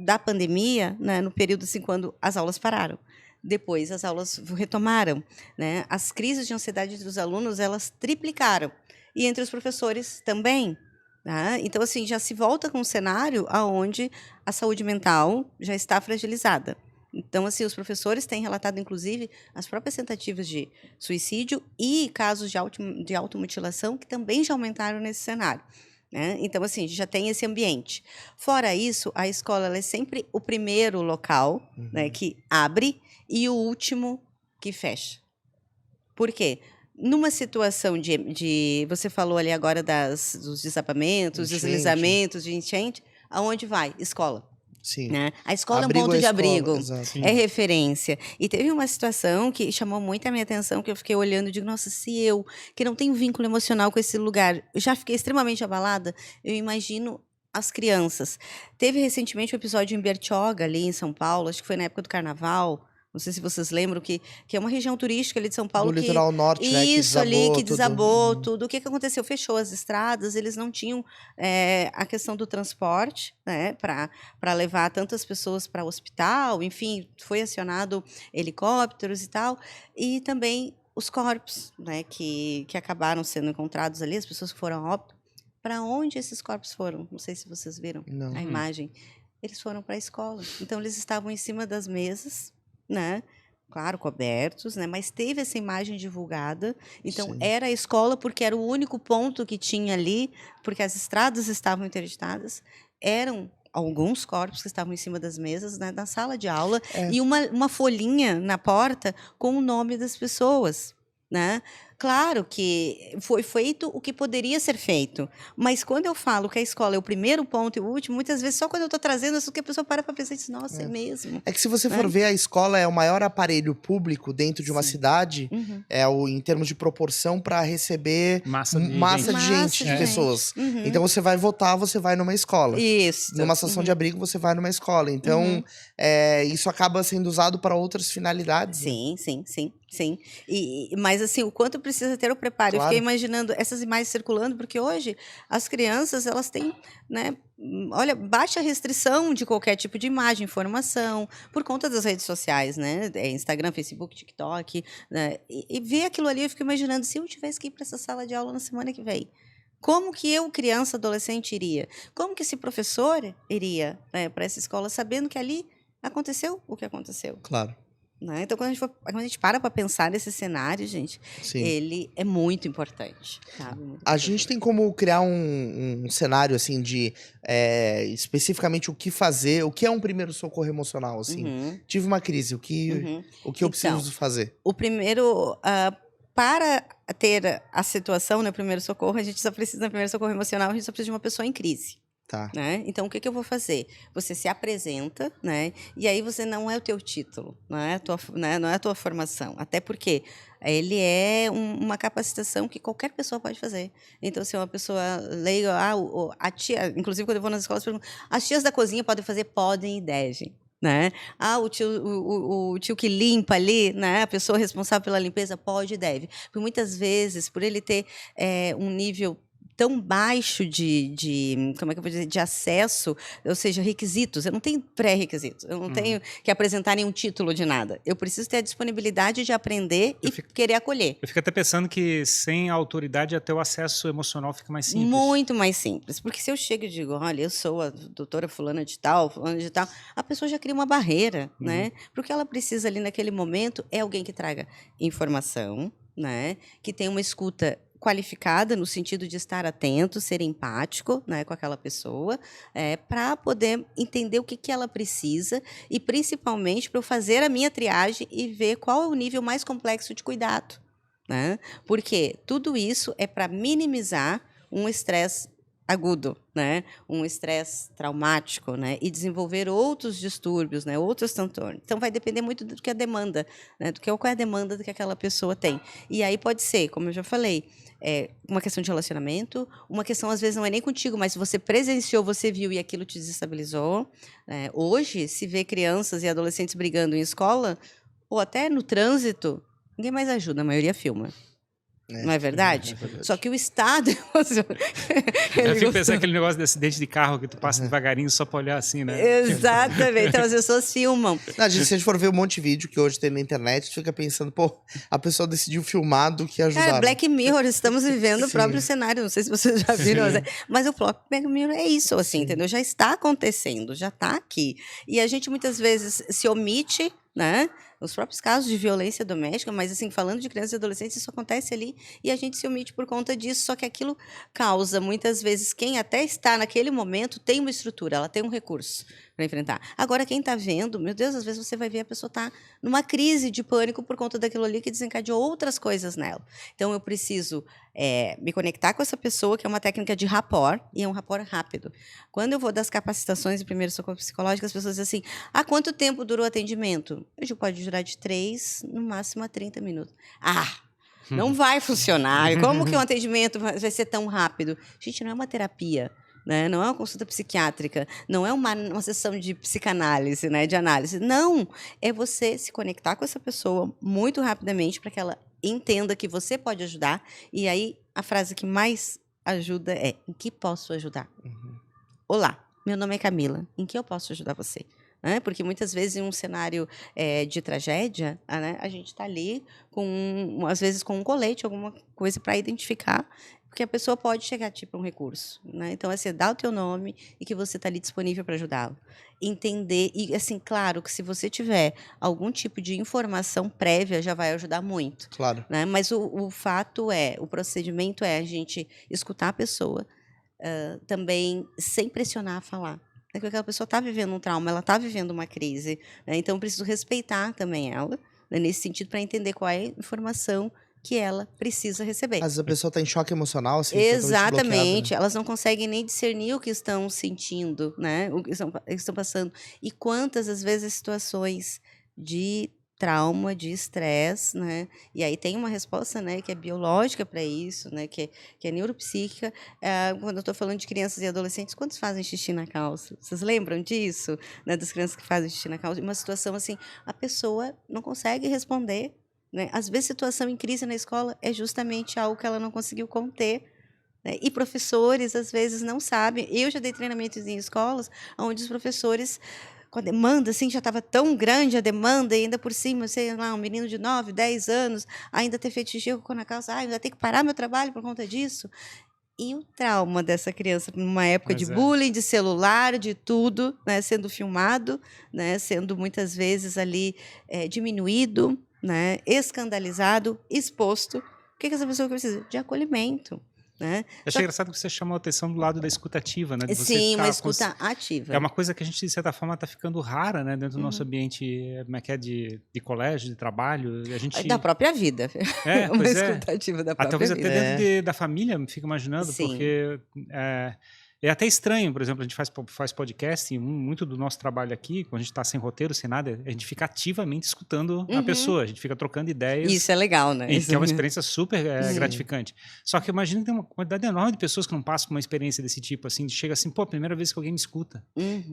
da pandemia, né, no período assim, quando as aulas pararam. Depois, as aulas retomaram, né? As crises de ansiedade entre os alunos, elas triplicaram. E entre os professores também. Tá? Então, assim, já se volta com um cenário onde a saúde mental já está fragilizada. Então, assim, os professores têm relatado, inclusive, as próprias tentativas de suicídio e casos de automutilação que também já aumentaram nesse cenário. Né? Então, assim, já tem esse ambiente. Fora isso, a escola ela é sempre o primeiro local né, que abre e o último que fecha. Por quê? Numa situação de você falou ali agora dos desabamentos, deslizamentos, de enchente, aonde vai? Escola. Sim. Né? A escola Abrigo é um ponto de abrigo, exato. é referência. E teve uma situação que chamou muito a minha atenção, que eu fiquei olhando e digo, nossa, se eu, que não tenho vínculo emocional com esse lugar, eu já fiquei extremamente abalada, eu imagino as crianças. Teve recentemente um episódio em Bertioga, ali em São Paulo, acho que foi na época do Carnaval. Não sei se vocês lembram que é uma região turística ali de São Paulo. Do litoral norte, né? Isso ali, que desabou tudo. O que aconteceu? Fechou as estradas, eles não tinham a questão do transporte, né? Para levar tantas pessoas para o hospital, enfim, foi acionado helicópteros e tal. E também os corpos, né? Que acabaram sendo encontrados ali, as pessoas que foram a óbito. Para onde esses corpos foram? Não sei se vocês viram a imagem. Eles foram para a escola. Então, eles estavam em cima das mesas, né? Claro, cobertos, né? Mas teve essa imagem divulgada. Então, era a escola porque era o único ponto que tinha ali, porque as estradas estavam interditadas. Eram alguns corpos que estavam em cima das mesas, né, na sala de aula, e uma folhinha na porta com o nome das pessoas. Né? Claro que foi feito o que poderia ser feito, mas quando eu falo que a escola é o primeiro ponto e o último, muitas vezes só quando eu estou trazendo isso que a pessoa para pensar e diz, nossa, é mesmo. É que se você for ver, a escola é o maior aparelho público dentro de uma cidade, em termos de proporção para receber massa de gente, de pessoas. Então você vai votar, você vai numa escola. Isso. Numa situação de abrigo, você vai numa escola. Então, isso acaba sendo usado para outras finalidades. Sim. Mas assim, o quanto precisa ter o preparo. Claro. Eu fiquei imaginando essas imagens circulando, porque hoje as crianças, elas têm, né, olha, baixa restrição de qualquer tipo de imagem, informação, por conta das redes sociais, né? Instagram, Facebook, TikTok, né? E ver aquilo ali, eu fico imaginando, se eu tivesse que ir para essa sala de aula na semana que vem, como que eu, criança, adolescente, iria? Como que esse professor iria, né, para essa escola, sabendo que ali aconteceu o que aconteceu? Claro. Né? Então, quando a gente para pensar nesse cenário, gente, ele é muito importante. Sabe? A gente tem como criar um cenário, assim, de especificamente o que fazer, o que é um primeiro socorro emocional, assim. Tive uma crise, o que eu preciso fazer? O primeiro, para ter a situação, né, primeiro socorro, a gente só precisa, no primeiro socorro emocional, a gente só precisa de uma pessoa em crise. Tá. Né? Então, o que eu vou fazer? Você se apresenta, né? E aí você não é o teu título, não é a tua formação. Até porque ele é uma capacitação que qualquer pessoa pode fazer. Então, se uma pessoa leiga, a tia, inclusive quando eu vou nas escolas, pergunto, as tias da cozinha podem fazer? Podem e devem. Né? O tio que limpa ali, né? A pessoa responsável pela limpeza pode e deve. Porque muitas vezes, por ele ter um nível tão baixo como é que eu vou dizer, de acesso, ou seja, requisitos. Eu não tenho pré-requisitos, eu não tenho que apresentar nenhum título de nada. Eu preciso ter a disponibilidade de aprender e querer acolher. Eu fico até pensando que sem a autoridade até o acesso emocional fica mais simples. Muito mais simples, porque se eu chego e digo, olha, eu sou a doutora fulana de tal, a pessoa já cria uma barreira, né? Porque ela precisa ali naquele momento é alguém que traga informação, né? Que tenha uma escuta qualificada no sentido de estar atento, ser empático, né, com aquela pessoa, para poder entender o que ela precisa e principalmente para eu fazer a minha triagem e ver qual é o nível mais complexo de cuidado, né? Porque tudo isso é para minimizar um estresse agudo, né? Um estresse traumático, né? E desenvolver outros distúrbios, né? Outros transtornos. Então, vai depender muito do que a demanda, né? Qual é a demanda que aquela pessoa tem. E aí pode ser, como eu já falei, uma questão de relacionamento, uma questão, às vezes, não é nem contigo, mas se você presenciou, você viu e aquilo te desestabilizou. Hoje, se vê crianças e adolescentes brigando em escola, ou até no trânsito, ninguém mais ajuda, a maioria filma. Não é verdade? É verdade. Só que o Estado... Eu fico pensando aquele negócio de acidente de carro que tu passa devagarinho só pra olhar assim, né? Exatamente. Então as pessoas filmam. Não, se a gente for ver um monte de vídeo que hoje tem na internet, tu fica pensando, pô, a pessoa decidiu filmar do que ajudar. Cara, Black Mirror, estamos vivendo o próprio cenário. Não sei se vocês já viram, mas o próprio Black Mirror é isso, assim, entendeu? Já está acontecendo, já está aqui. E a gente muitas vezes se omite, né? Os próprios casos de violência doméstica, mas assim, falando de crianças e adolescentes, isso acontece ali e a gente se omite por conta disso, só que aquilo causa, muitas vezes, quem até está naquele momento tem uma estrutura, ela tem um recurso para enfrentar. Agora, quem está vendo, meu Deus, às vezes você vai ver a pessoa está numa crise de pânico por conta daquilo ali que desencadeou outras coisas nela. Então, eu preciso me conectar com essa pessoa, que é uma técnica de rapport, e é um rapport rápido. Quando eu vou das capacitações de primeiro socorro psicológico, as pessoas dizem assim, há quanto tempo durou o atendimento? Hoje pode durar de 3, no máximo, a 30 minutos. Não vai funcionar. Como que um atendimento vai ser tão rápido? Gente, não é uma terapia. Né? Não é uma consulta psiquiátrica, não é uma sessão de psicanálise, né? De análise. Não, é você se conectar com essa pessoa muito rapidamente para que ela entenda que você pode ajudar. E aí, a frase que mais ajuda é, em que posso ajudar? Olá, meu nome é Camila, em que eu posso ajudar você? Porque muitas vezes em um cenário de tragédia, né, a gente está ali, às vezes com um colete, alguma coisa para identificar, porque a pessoa pode chegar a ti para um recurso. Né? Então, assim, dá o teu nome e que você está ali disponível para ajudá-lo. Entender, e assim, claro que se você tiver algum tipo de informação prévia, já vai ajudar muito. Claro. Né? Mas o fato o procedimento é a gente escutar a pessoa, também sem pressionar a falar. Porque aquela pessoa está vivendo um trauma, ela está vivendo uma crise. Né? Então, eu preciso respeitar também ela, né, nesse sentido, para entender qual é a informação que ela precisa receber. Às vezes a pessoa tá em choque emocional, assim, Exatamente, totalmente bloqueada, né? elas não conseguem nem discernir o que estão sentindo, né? O que estão passando. E quantas, às vezes, situações de trauma, de estresse, né? E aí tem uma resposta, né, que é biológica para isso, né, que é neuropsíquica. Quando eu estou falando de crianças e adolescentes, quantos fazem xixi na calça? Vocês lembram disso? Né, das crianças que fazem xixi na calça? Uma situação assim, a pessoa não consegue responder, né? Às vezes, situação em crise na escola é justamente algo que ela não conseguiu conter, né? E professores, às vezes, não sabem. Eu já dei treinamentos em escolas onde os professores, com a demanda, assim, já estava tão grande a demanda, e ainda por cima, sei lá, um menino de 9, 10 anos, ainda ter feito xixi com na calça, ainda ter que parar meu trabalho por conta disso. E o trauma dessa criança, numa época de bullying, de celular, de tudo, né, sendo filmado, né, sendo muitas vezes ali diminuído, né, escandalizado, exposto. O que essa pessoa precisa? De acolhimento. Né? Achei engraçado que você chamou a atenção do lado da escutativa, né? De você Sim, uma escuta ativa. É uma coisa que a gente, de certa forma, está ficando rara, né? Dentro do nosso ambiente, como é que é, de colégio, de trabalho. A gente... Da própria vida. Uma escuta ativa da própria talvez vida. Talvez até dentro da família, me fico imaginando, sim. Porque... É até estranho, por exemplo, a gente faz podcast e muito do nosso trabalho aqui, quando a gente está sem roteiro, sem nada, a gente fica ativamente escutando a pessoa, a gente fica trocando ideias. Isso é legal, né? Que é uma experiência super gratificante. Só que imagina que tem uma quantidade enorme de pessoas que não passam por uma experiência desse tipo, assim, chega assim, pô, primeira vez que alguém me escuta.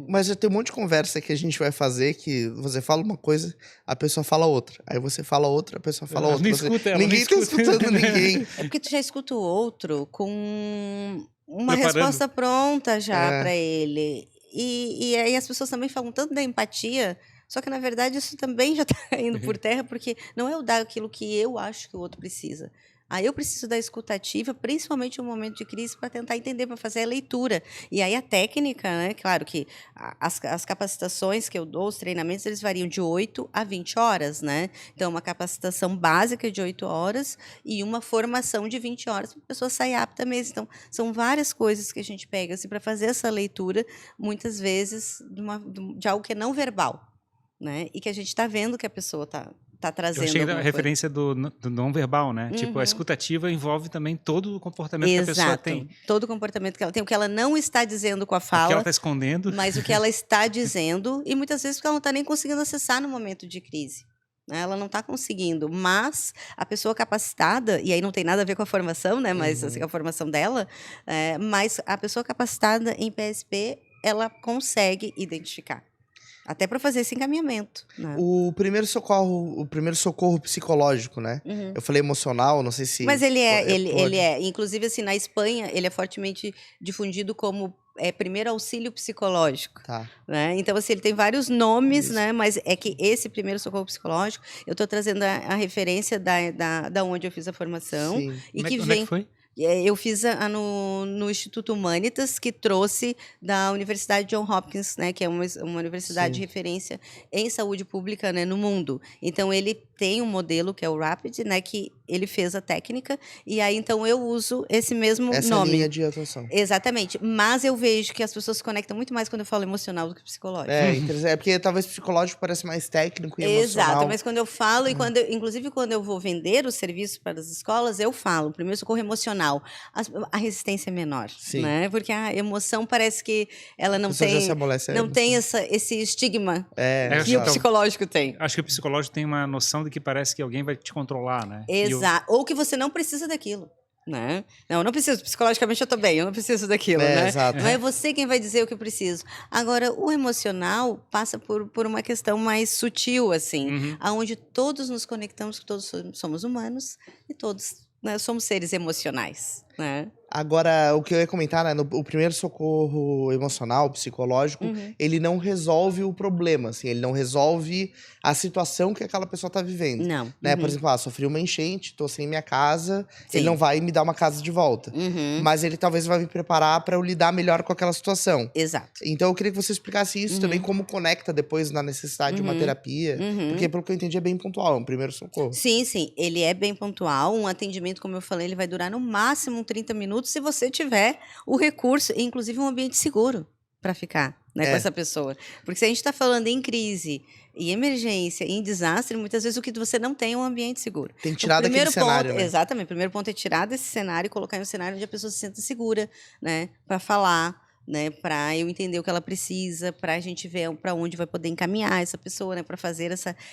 Mas já tem um monte de conversa que a gente vai fazer que você fala uma coisa, a pessoa fala outra. Aí você fala outra, a pessoa fala outra. Ninguém tá escutando ninguém. É porque tu já escuta o outro com uma resposta pronta já para ele. E aí as pessoas também falam tanto da empatia, só que na verdade isso também já está indo por terra, porque não é eu dar aquilo que eu acho que o outro precisa. Aí eu preciso da escutativa, principalmente no momento de crise, para tentar entender, para fazer a leitura. E aí a técnica, né? Claro que as capacitações que eu dou, os treinamentos, eles variam de 8 a 20 horas, né? Então, uma capacitação básica de 8 horas e uma formação de 20 horas para a pessoa sair apta mesmo. Então, são várias coisas que a gente pega assim, para fazer essa leitura, muitas vezes, de algo que é não verbal, né? E que a gente está vendo que a pessoa está trazendo. Eu achei a referência do não verbal, né? Tipo, a escutativa envolve também todo o comportamento que a pessoa tem. Todo o comportamento que ela tem, o que ela não está dizendo com a fala. O que ela está escondendo. Mas o que ela está dizendo, e muitas vezes porque ela não está nem conseguindo acessar no momento de crise. Ela não está conseguindo, mas a pessoa capacitada, e aí não tem nada a ver com a formação, né? Mas assim, a formação dela, mas a pessoa capacitada em PSP, ela consegue identificar. Até para fazer esse encaminhamento. Né? O primeiro socorro psicológico, né? Eu falei emocional, não sei se... Mas ele é. Inclusive, assim, na Espanha, ele é fortemente difundido como primeiro auxílio psicológico. Tá. Né? Então, assim, ele tem vários nomes, né? Mas é que esse primeiro socorro psicológico, eu estou trazendo a referência da onde eu fiz a formação. Sim. E Onde é que foi? Eu fiz no Instituto Humanitas, que trouxe da Universidade John Hopkins, né, que é uma universidade de referência em saúde pública, né, no mundo. Então, ele tem um modelo, que é o RAPID, né, que ele fez a técnica, e aí, então, eu uso esse mesmo nome. Essa linha de atuação. Exatamente. Mas eu vejo que as pessoas se conectam muito mais quando eu falo emocional do que psicológico. É porque talvez psicológico parece mais técnico e emocional. Exato, mas quando eu falo, inclusive quando eu vou vender o serviço para as escolas, eu falo, primeiro socorro emocional. A resistência é menor, né? Porque a emoção parece que ela não tem esse estigma que o psicológico tem. Acho que o psicológico tem uma noção de que parece que alguém vai te controlar, né? Exato. Ou que você não precisa daquilo. Né? Não preciso, psicologicamente eu tô bem, eu não preciso daquilo, né? Exato. Não é você quem vai dizer o que eu preciso. Agora, o emocional passa por uma questão mais sutil, assim, aonde todos nos conectamos, que todos somos humanos e todos, né, somos seres emocionais, né? Agora, o que eu ia comentar, né? O primeiro socorro emocional, psicológico, ele não resolve o problema, assim. Ele não resolve a situação que aquela pessoa tá vivendo. Não. Né? Por exemplo, sofri uma enchente, tô sem minha casa. Sim. Ele não vai me dar uma casa de volta. Mas ele talvez vai me preparar para eu lidar melhor com aquela situação. Exato. Então, eu queria que você explicasse isso também, como conecta depois na necessidade de uma terapia. Porque, pelo que eu entendi, é bem pontual, é um primeiro socorro. Sim. Ele é bem pontual. Um atendimento, como eu falei, ele vai durar no máximo 30 minutos, se você tiver o recurso, inclusive um ambiente seguro. para ficar, né, com essa pessoa. Porque se a gente está falando em crise, em emergência, em desastre, muitas vezes o que você não tem é um ambiente seguro. Tem que tirar daquele cenário, né? Exatamente. O primeiro ponto é tirar desse cenário e colocar em um cenário onde a pessoa se sinta segura, né, para falar, né, para eu entender o que ela precisa, para a gente ver para onde vai poder encaminhar essa pessoa, né, para fazer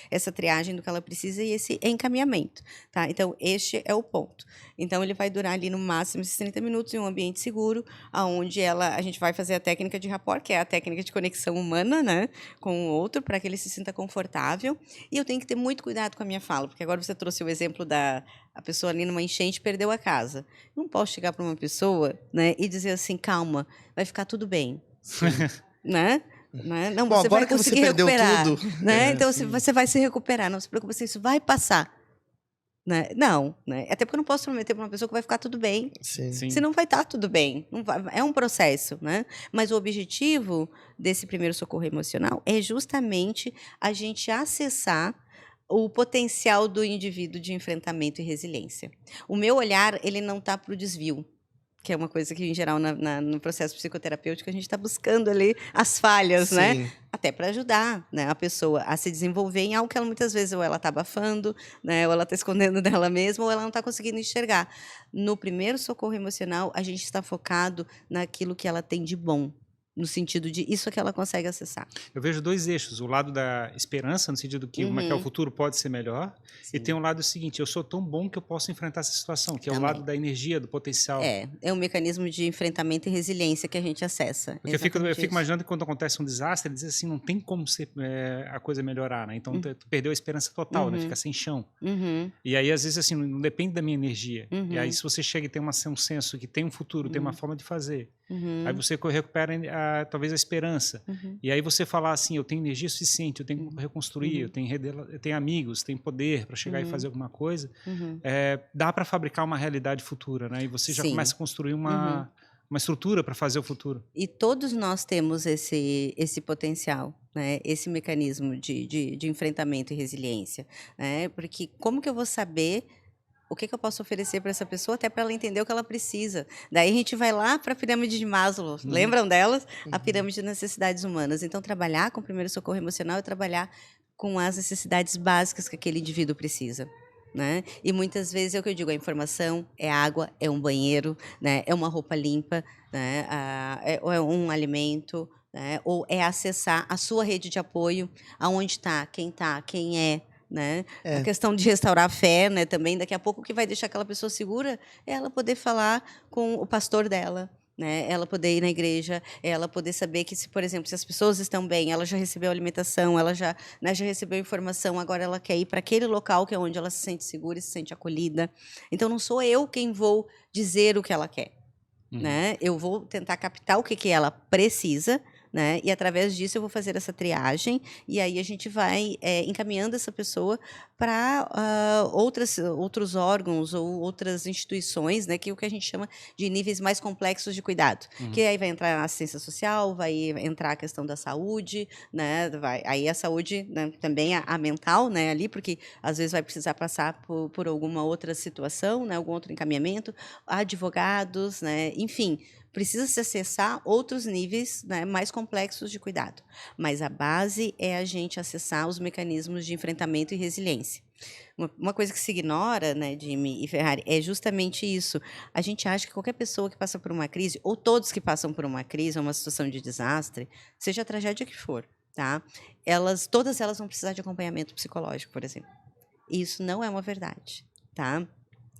essa triagem do que ela precisa e esse encaminhamento, tá? Então, este é o ponto. Então, ele vai durar ali no máximo esses 30 minutos em um ambiente seguro, aonde a gente vai fazer a técnica de rapport, que é a técnica de conexão humana, né, com o outro, para que ele se sinta confortável. E eu tenho que ter muito cuidado com a minha fala, porque agora você trouxe o exemplo a pessoa ali numa enchente perdeu a casa. Não posso chegar para uma pessoa, né, e dizer assim, calma, vai ficar tudo bem, né? Não, Bom, você agora vai que você conseguir perdeu recuperar, tudo. né? Então você vai se recuperar, não se preocupe, isso vai passar, né? Não, né? Até porque eu não posso prometer para uma pessoa que vai ficar tudo bem, Sim. se não vai estar tudo bem. Não vai, é um processo, né? Mas o objetivo desse primeiro socorro emocional é justamente a gente acessar o potencial do indivíduo de enfrentamento e resiliência. O meu olhar, ele não está para o desvio, que é uma coisa que, em geral, no processo psicoterapêutico, a gente está buscando ali as falhas, né? Até para ajudar, né, a pessoa a se desenvolver em algo que ela, muitas vezes, ou ela está abafando, né, ou ela está escondendo dela mesma, ou ela não está conseguindo enxergar. No primeiro socorro emocional, a gente está focado naquilo que ela tem de bom, no sentido de isso é que ela consegue acessar. Eu vejo dois eixos, o lado da esperança, no sentido que como é que o futuro pode ser melhor, e tem um lado seguinte, eu sou tão bom que eu posso enfrentar essa situação, que é o lado da energia, do potencial. É um mecanismo de enfrentamento e resiliência que a gente acessa. Porque eu fico imaginando que quando acontece um desastre, diz assim, não tem como a coisa melhorar, né? Então tu perdeu a esperança total, né? Fica sem chão. E aí, às vezes, assim, não depende da minha energia. E aí, se você chega e tem um senso que tem um futuro, tem uma forma de fazer, aí você recupera talvez a esperança. E aí você falar assim, eu tenho energia suficiente, eu tenho como reconstruir, eu tenho amigos, tenho poder para chegar e fazer alguma coisa, dá para fabricar uma realidade futura, né? E você já começa a construir uma estrutura para fazer o futuro. E todos nós temos esse potencial, né? Esse mecanismo de enfrentamento e resiliência, né? Porque como que eu vou saber o que eu posso oferecer para essa pessoa, até para ela entender o que ela precisa. Daí a gente vai lá para a pirâmide de Maslow, lembram delas? A pirâmide de necessidades humanas. Então, trabalhar com o primeiro socorro emocional é trabalhar com as necessidades básicas que aquele indivíduo precisa, né? E muitas vezes é o que eu digo, a informação é água, é um banheiro, né? É uma roupa limpa, né? É um alimento, né? Ou é acessar a sua rede de apoio, aonde está, quem é, né? A questão de restaurar a fé, né? Também daqui a pouco o que vai deixar aquela pessoa segura é ela poder falar com o pastor dela, né? Ela poder ir na igreja, ela poder saber que, por exemplo, se as pessoas estão bem, ela já recebeu alimentação, ela já recebeu informação, agora ela quer ir para aquele local que é onde ela se sente segura e se sente acolhida. Então não sou eu quem vou dizer o que ela quer, né? Eu vou tentar captar o que ela precisa, né? E através disso eu vou fazer essa triagem e aí a gente vai encaminhando essa pessoa para outros órgãos ou outras instituições, né? Que é o que a gente chama de níveis mais complexos de cuidado. Que aí vai entrar a assistência social, vai entrar a questão da saúde, né? Aí a saúde, né? Também a mental, né? Ali, porque às vezes vai precisar passar por alguma outra situação, né? Algum outro encaminhamento, advogados, né? Enfim, precisa se acessar outros níveis, né, mais complexos de cuidado. Mas a base é a gente acessar os mecanismos de enfrentamento e resiliência. Uma coisa que se ignora, né, Jimmy e Ferrari, é justamente isso. A gente acha que qualquer pessoa que passa por uma crise, ou todos que passam por uma crise, ou uma situação de desastre, seja a tragédia que for, tá? Todas elas vão precisar de acompanhamento psicológico, por exemplo. E isso não é uma verdade, tá?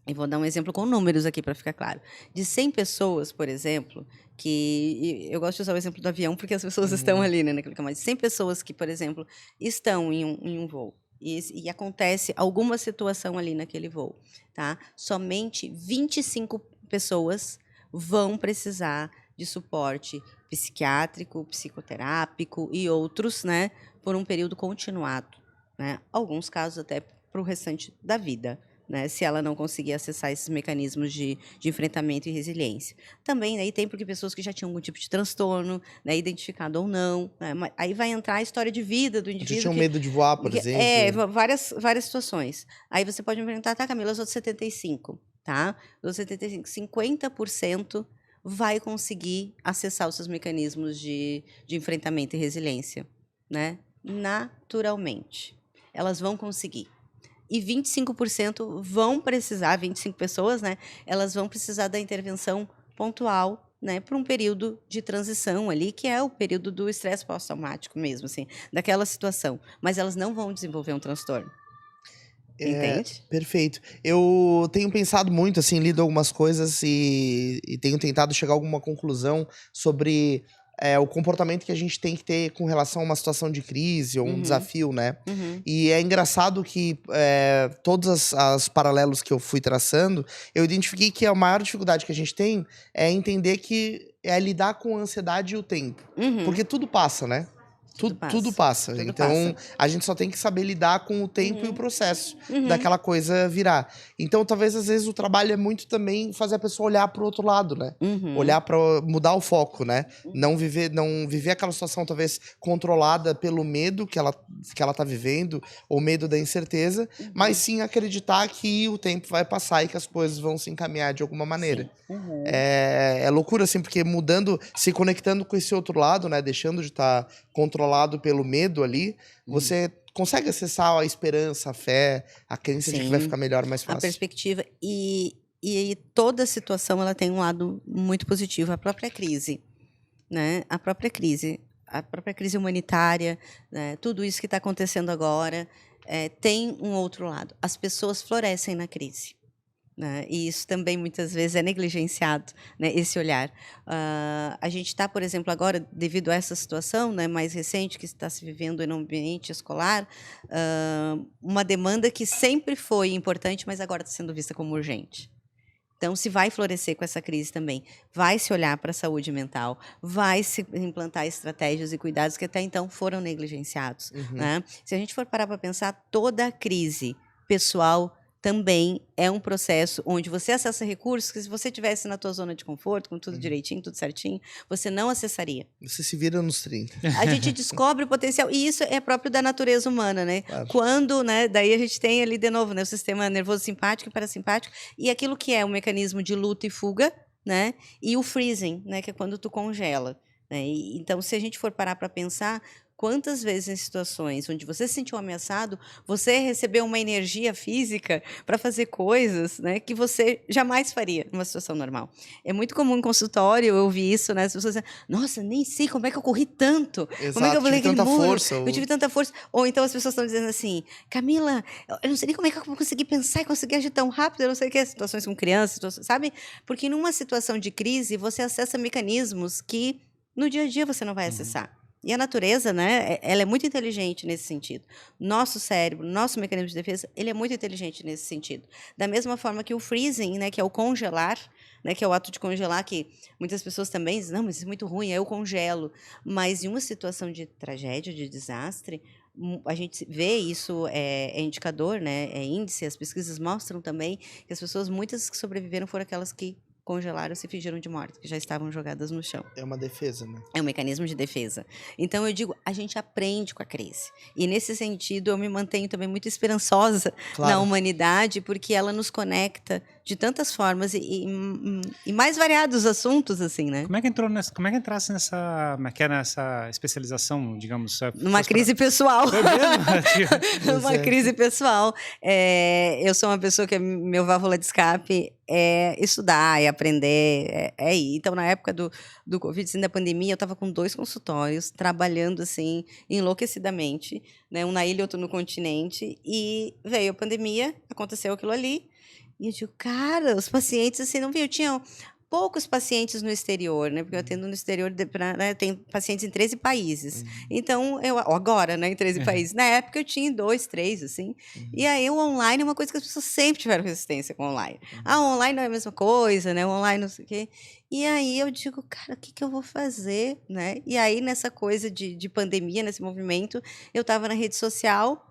E vou dar um exemplo com números aqui para ficar claro. De 100 pessoas, por exemplo, que eu gosto de usar o exemplo do avião porque as pessoas estão ali, né, naquele caminho. 100 pessoas que, por exemplo, estão em um voo e acontece alguma situação ali naquele voo, tá? Somente 25 pessoas vão precisar de suporte psiquiátrico, psicoterápico e outros, né, por um período continuado, né? Alguns casos até para o restante da vida, né, se ela não conseguir acessar esses mecanismos de enfrentamento e resiliência. Também aí tem porque pessoas que já tinham algum tipo de transtorno, né, identificado ou não, né, aí vai entrar a história de vida do indivíduo. Já tinham medo de voar, por exemplo. Várias situações. Aí você pode me perguntar, tá, Camila, os outros 75, tá? Os outros 75, 50% vai conseguir acessar os seus mecanismos de enfrentamento e resiliência, né? Naturalmente. Elas vão conseguir. E 25% vão precisar, 25 pessoas, né? Elas vão precisar da intervenção pontual, né? Por um período de transição ali, que é o período do estresse pós-traumático mesmo, assim, daquela situação. Mas elas não vão desenvolver um transtorno. Entende? Perfeito. Eu tenho pensado muito, assim, lido algumas coisas e tenho tentado chegar a alguma conclusão sobre o comportamento que a gente tem que ter com relação a uma situação de crise ou um desafio, né? E é engraçado que todos os paralelos que eu fui traçando, eu identifiquei que a maior dificuldade que a gente tem é entender que é lidar com a ansiedade e o tempo. Porque tudo passa, né? Tudo passa. Tudo Então, passa. a gente só tem que saber lidar com o tempo e o processo daquela coisa virar. Então, talvez, às vezes, o trabalho é muito também fazer a pessoa olhar pro outro lado, né? Olhar para mudar o foco, né? Não viver aquela situação, talvez, controlada pelo medo que ela tá vivendo, ou medo da incerteza, mas sim acreditar que o tempo vai passar e que as coisas vão se encaminhar de alguma maneira. É loucura, assim, porque mudando, se conectando com esse outro lado, né? Deixando de estar controlado pelo medo ali, você consegue acessar a esperança, a fé, a crença de que vai ficar melhor, mais A fácil. perspectiva e toda situação ela tem um lado muito positivo, a própria crise, né? A própria crise humanitária, né? Tudo isso que está acontecendo agora tem um outro lado. As pessoas florescem na crise. Né? E isso também muitas vezes é negligenciado, né? Esse olhar. A gente está, por exemplo, agora, devido a essa situação, né, mais recente que está se vivendo no ambiente escolar, uma demanda que sempre foi importante, mas agora está sendo vista como urgente. Então, se vai florescer com essa crise também, vai se olhar para a saúde mental, vai se implantar estratégias e cuidados que até então foram negligenciados. Né? Se a gente for parar para pensar, toda a crise pessoal também é um processo onde você acessa recursos que se você tivesse na tua zona de conforto, com tudo direitinho, tudo certinho, você não acessaria. Você se vira nos 30. A gente descobre o potencial, e isso é próprio da natureza humana, né? Claro. Quando, né, daí a gente tem ali de novo, né, o sistema nervoso simpático e parasimpático, e aquilo que é o mecanismo de luta e fuga, né? E o freezing, né, que é quando tu congela, né? Então, se a gente for parar para pensar, quantas vezes em situações onde você se sentiu ameaçado, você recebeu uma energia física para fazer coisas, né, que você jamais faria numa situação normal. É muito comum em consultório eu ouvir isso, né? As pessoas dizem, nossa, nem sei como é que eu corri tanto. Exato, como é que eu pulei tive aquele tanta muro? força. Eu tive tanta força. Ou então as pessoas estão dizendo assim, Camila, eu não sei nem como é que eu vou conseguir pensar e conseguir agir tão rápido, eu não sei o que, situações com crianças, sabe? Porque numa situação de crise, você acessa mecanismos que no dia a dia você não vai acessar. E a natureza, né, ela é muito inteligente nesse sentido. Nosso cérebro, nosso mecanismo de defesa, ele é muito inteligente nesse sentido. Da mesma forma que o freezing, né, que é o congelar, né, que é o ato de congelar, que muitas pessoas também dizem, não, mas isso é muito ruim, aí eu congelo. Mas em uma situação de tragédia, de desastre, a gente vê isso, é indicador, né, é índice, as pesquisas mostram também que as pessoas, muitas que sobreviveram foram aquelas que congelaram e se fingiram de morte, que já estavam jogadas no chão. É uma defesa, né? É um mecanismo de defesa. Então, eu digo, a gente aprende com a crise. E, nesse sentido, eu me mantenho também muito esperançosa na humanidade, porque ela nos conecta de tantas formas e mais variados assuntos, assim, né? Como é que entrasse nessa especialização, digamos? Numa crise pessoal. Foi mesmo? Numa crise pessoal. Eu sou uma pessoa que meu válvula de escape é estudar, é aprender, é ir. Então, na época do Covid, assim, da pandemia, eu estava com 2 consultórios, trabalhando, assim, enlouquecidamente, né? Um na ilha, outro no continente, e veio a pandemia, aconteceu aquilo ali, e eu digo, cara, os pacientes, assim, não viu, tinham poucos pacientes no exterior, né? Porque eu atendo no exterior, né? Tenho pacientes em 13 países. Então, agora, né? Em 13 países. Na época, eu tinha 2, 3, assim. E aí, o online é uma coisa que as pessoas sempre tiveram resistência com o online. O online não é a mesma coisa, né? O online não sei o quê. E aí, eu digo, cara, o que eu vou fazer, né? E aí, nessa coisa de pandemia, nesse movimento, eu estava na rede social.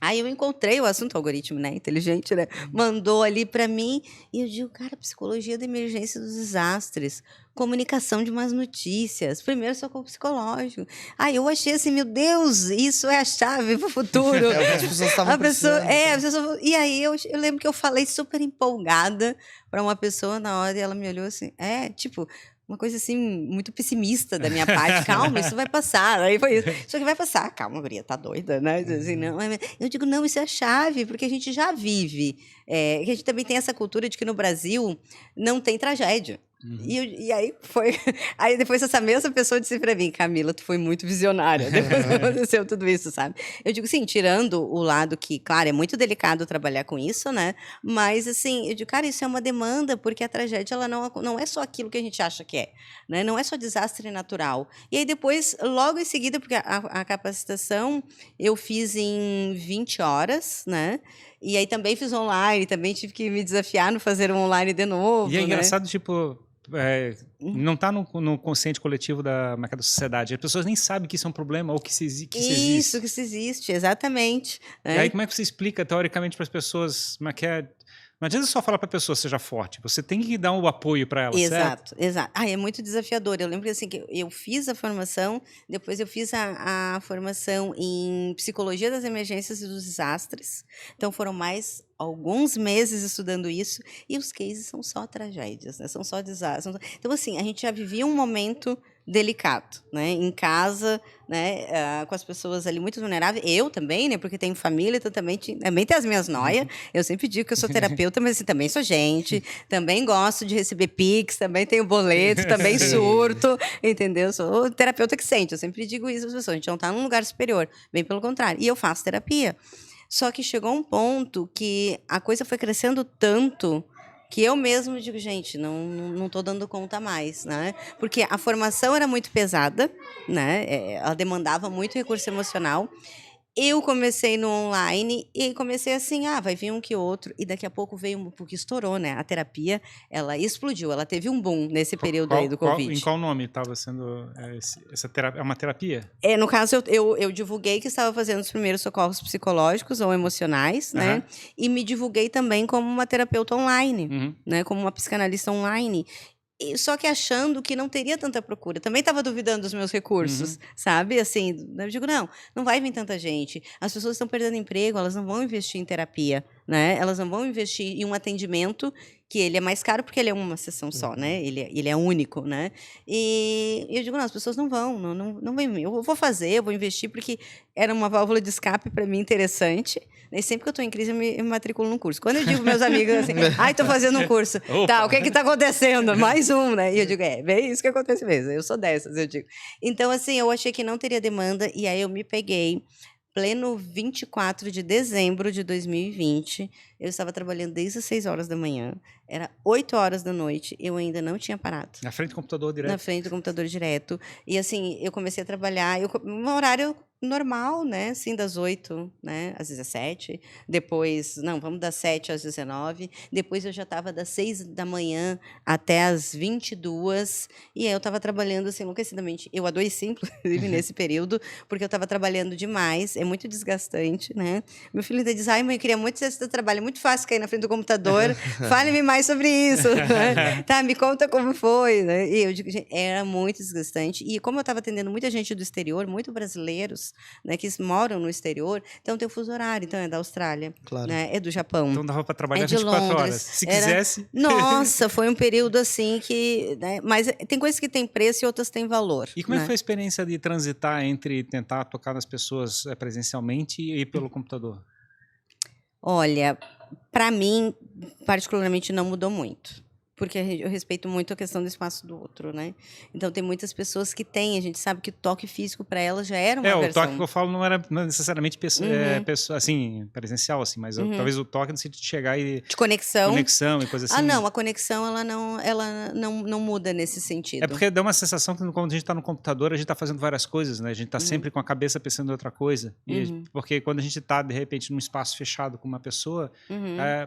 Aí eu encontrei o assunto, algoritmo, né, inteligente, né, mandou ali para mim, e eu digo, cara, psicologia da emergência dos desastres, comunicação de más notícias, primeiro socorro psicológico. Aí eu achei assim, meu Deus, isso é a chave pro futuro. É o que as pessoas estavam precisando. E aí eu lembro que eu falei super empolgada para uma pessoa na hora, e ela me olhou assim, tipo... Uma coisa assim, muito pessimista da minha parte. Calma, isso vai passar. Aí foi isso. Só que vai passar. Calma, guria, tá doida, né? Assim, não. Eu digo, não, isso é a chave, porque a gente já vive. Que a gente também tem essa cultura de que no Brasil não tem tragédia. E aí foi. Aí depois essa mesma pessoa disse pra mim, Camila, tu foi muito visionária. Depois que aconteceu tudo isso, sabe? Eu digo, sim, tirando o lado que, claro, é muito delicado trabalhar com isso, né? Mas, assim, eu digo, cara, isso é uma demanda, porque a tragédia, ela não é só aquilo que a gente acha que é, né? Não é só desastre natural. E aí depois, logo em seguida, porque a capacitação eu fiz em 20 horas, né? E aí também fiz online, também tive que me desafiar no fazer um online de novo. E é né? engraçado, tipo, não está no consciente coletivo da sociedade. As pessoas nem sabem que isso é um problema ou que isso existe. Isso, que isso existe, exatamente. E aí como é que você explica, teoricamente, para as pessoas como é que é... Não adianta só falar para a pessoa seja forte, você tem que dar um apoio para ela, Exato, certo? exato. É muito desafiador. Eu lembro assim, que eu fiz a formação, depois eu fiz a formação em psicologia das emergências e dos desastres. Então foram mais alguns meses estudando isso, e os cases são só tragédias, né? São só desastres. Então, assim, a gente já vivia um momento delicado, né? Em casa, né? Com as pessoas ali muito vulneráveis. Eu também, né? Porque tenho família, então também tenho as minhas noias. Eu sempre digo que eu sou terapeuta, mas assim, também sou gente, também gosto de receber Pix, também tenho boleto, também surto, entendeu? Sou terapeuta que sente, eu sempre digo isso às pessoas, a gente não está num lugar superior, bem pelo contrário. E eu faço terapia. Só que chegou um ponto que a coisa foi crescendo tanto que eu mesmo digo, gente, não estou dando conta mais, né? Porque a formação era muito pesada, né? Ela demandava muito recurso emocional. Eu comecei no online e comecei assim, vai vir um que outro, e daqui a pouco veio, porque estourou, né? A terapia, ela explodiu, ela teve um boom nesse período aí do Covid. Em qual nome estava sendo essa terapia? É uma terapia? No caso, eu divulguei que estava fazendo os primeiros socorros psicológicos ou emocionais, né? E me divulguei também como uma terapeuta online, né? Como uma psicanalista online. Só que achando que não teria tanta procura. Também estava duvidando dos meus recursos, sabe? Assim, eu digo, não vai vir tanta gente. As pessoas estão perdendo emprego, elas não vão investir em terapia, né? Elas não vão investir em um atendimento que ele é mais caro porque ele é uma sessão só, né? Ele é único, né? E eu digo, não, as pessoas não vão vir. Eu vou fazer, eu vou investir porque era uma válvula de escape para mim interessante. E sempre que eu estou em crise, eu me matriculo num curso. Quando eu digo para meus amigos assim, estou fazendo um curso. Tá, o que está acontecendo? Mais um, né? E eu digo, bem isso que acontece mesmo. Eu sou dessas, eu digo. Então, assim, eu achei que não teria demanda, e aí eu me peguei pleno 24 de dezembro de 2020, eu estava trabalhando desde as 6 horas da manhã, era 8 horas da noite, eu ainda não tinha parado. Na frente do computador direto? Na frente do computador direto. E assim, eu comecei a trabalhar, um horário normal, né? Assim, das 8, né, às 17. Depois, vamos das 7 às 19. Depois eu já estava das 6 da manhã até às 22. E aí eu estava trabalhando assim, enlouquecidamente. Eu adoeci, inclusive, nesse período, porque eu estava trabalhando demais. É muito desgastante, né? Meu filho ainda diz, mãe, eu queria muito ser esse trabalho. É muito fácil cair na frente do computador. Fale-me mais sobre isso. Né? Tá, me conta como foi. Né? E eu digo, gente, era muito desgastante. E como eu estava atendendo muita gente do exterior, muito brasileiros, né, que moram no exterior, então tem o fuso horário, então é da Austrália, claro. Né, é do Japão. Então dava para trabalhar de 24 Londres. horas, se quisesse. Nossa, foi um período assim que... Né, mas tem coisas que têm preço e outras têm valor. E como é que foi a experiência de transitar entre tentar tocar nas pessoas presencialmente e pelo computador? Olha, para mim, particularmente, não mudou muito. Porque eu respeito muito a questão do espaço do outro, né? Então, tem muitas pessoas que têm, a gente sabe que o toque físico para elas já era uma versão. O toque que eu falo não era necessariamente assim, presencial, assim, mas talvez o toque no sentido de chegar e... De conexão. Conexão e coisa assim. Não, a conexão, ela não muda nesse sentido. É porque dá uma sensação que quando a gente está no computador, a gente está fazendo várias coisas, né? A gente está sempre com a cabeça pensando em outra coisa. Porque quando a gente está, de repente, num espaço fechado com uma pessoa,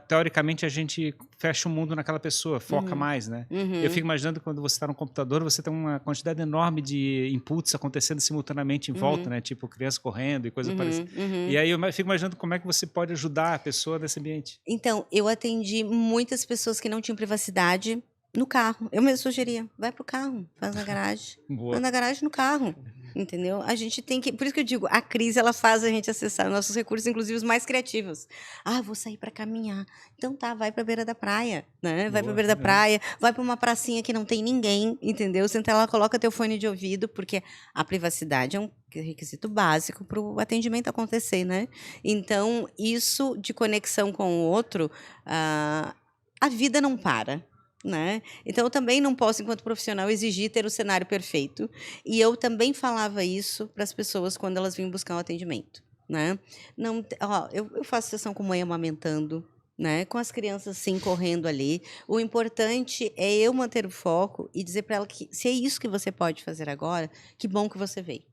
teoricamente, a gente fecha o mundo naquela pessoa, foca foca mais, né? Eu fico imaginando quando você está no computador, você tem uma quantidade enorme de inputs acontecendo simultaneamente em volta, né? Tipo criança correndo e coisa parecida. E aí eu fico imaginando como é que você pode ajudar a pessoa nesse ambiente. Então, eu atendi muitas pessoas que não tinham privacidade no carro. Eu mesmo sugeria, vai pro carro, faz na garagem. Boa. Faz na garagem no carro, entendeu? A gente tem que... Por isso que eu digo, a crise, ela faz a gente acessar nossos recursos, inclusive os mais criativos. Ah, vou sair para caminhar. Então tá, vai pra beira da praia, né? Vai pra beira da praia, vai pra uma pracinha que não tem ninguém, entendeu? Senta lá, coloca teu fone de ouvido, porque a privacidade é um requisito básico para o atendimento acontecer, né? Então, isso de conexão com o outro, a vida não para, né? Então, eu também não posso, enquanto profissional, exigir ter o cenário perfeito. E eu também falava isso para as pessoas quando elas vinham buscar um atendimento, né? Não, ó, eu faço sessão com mãe amamentando, né? Com as crianças, sim, correndo ali. O importante é eu manter o foco e dizer para ela que, se é isso que você pode fazer agora, que bom que você veio.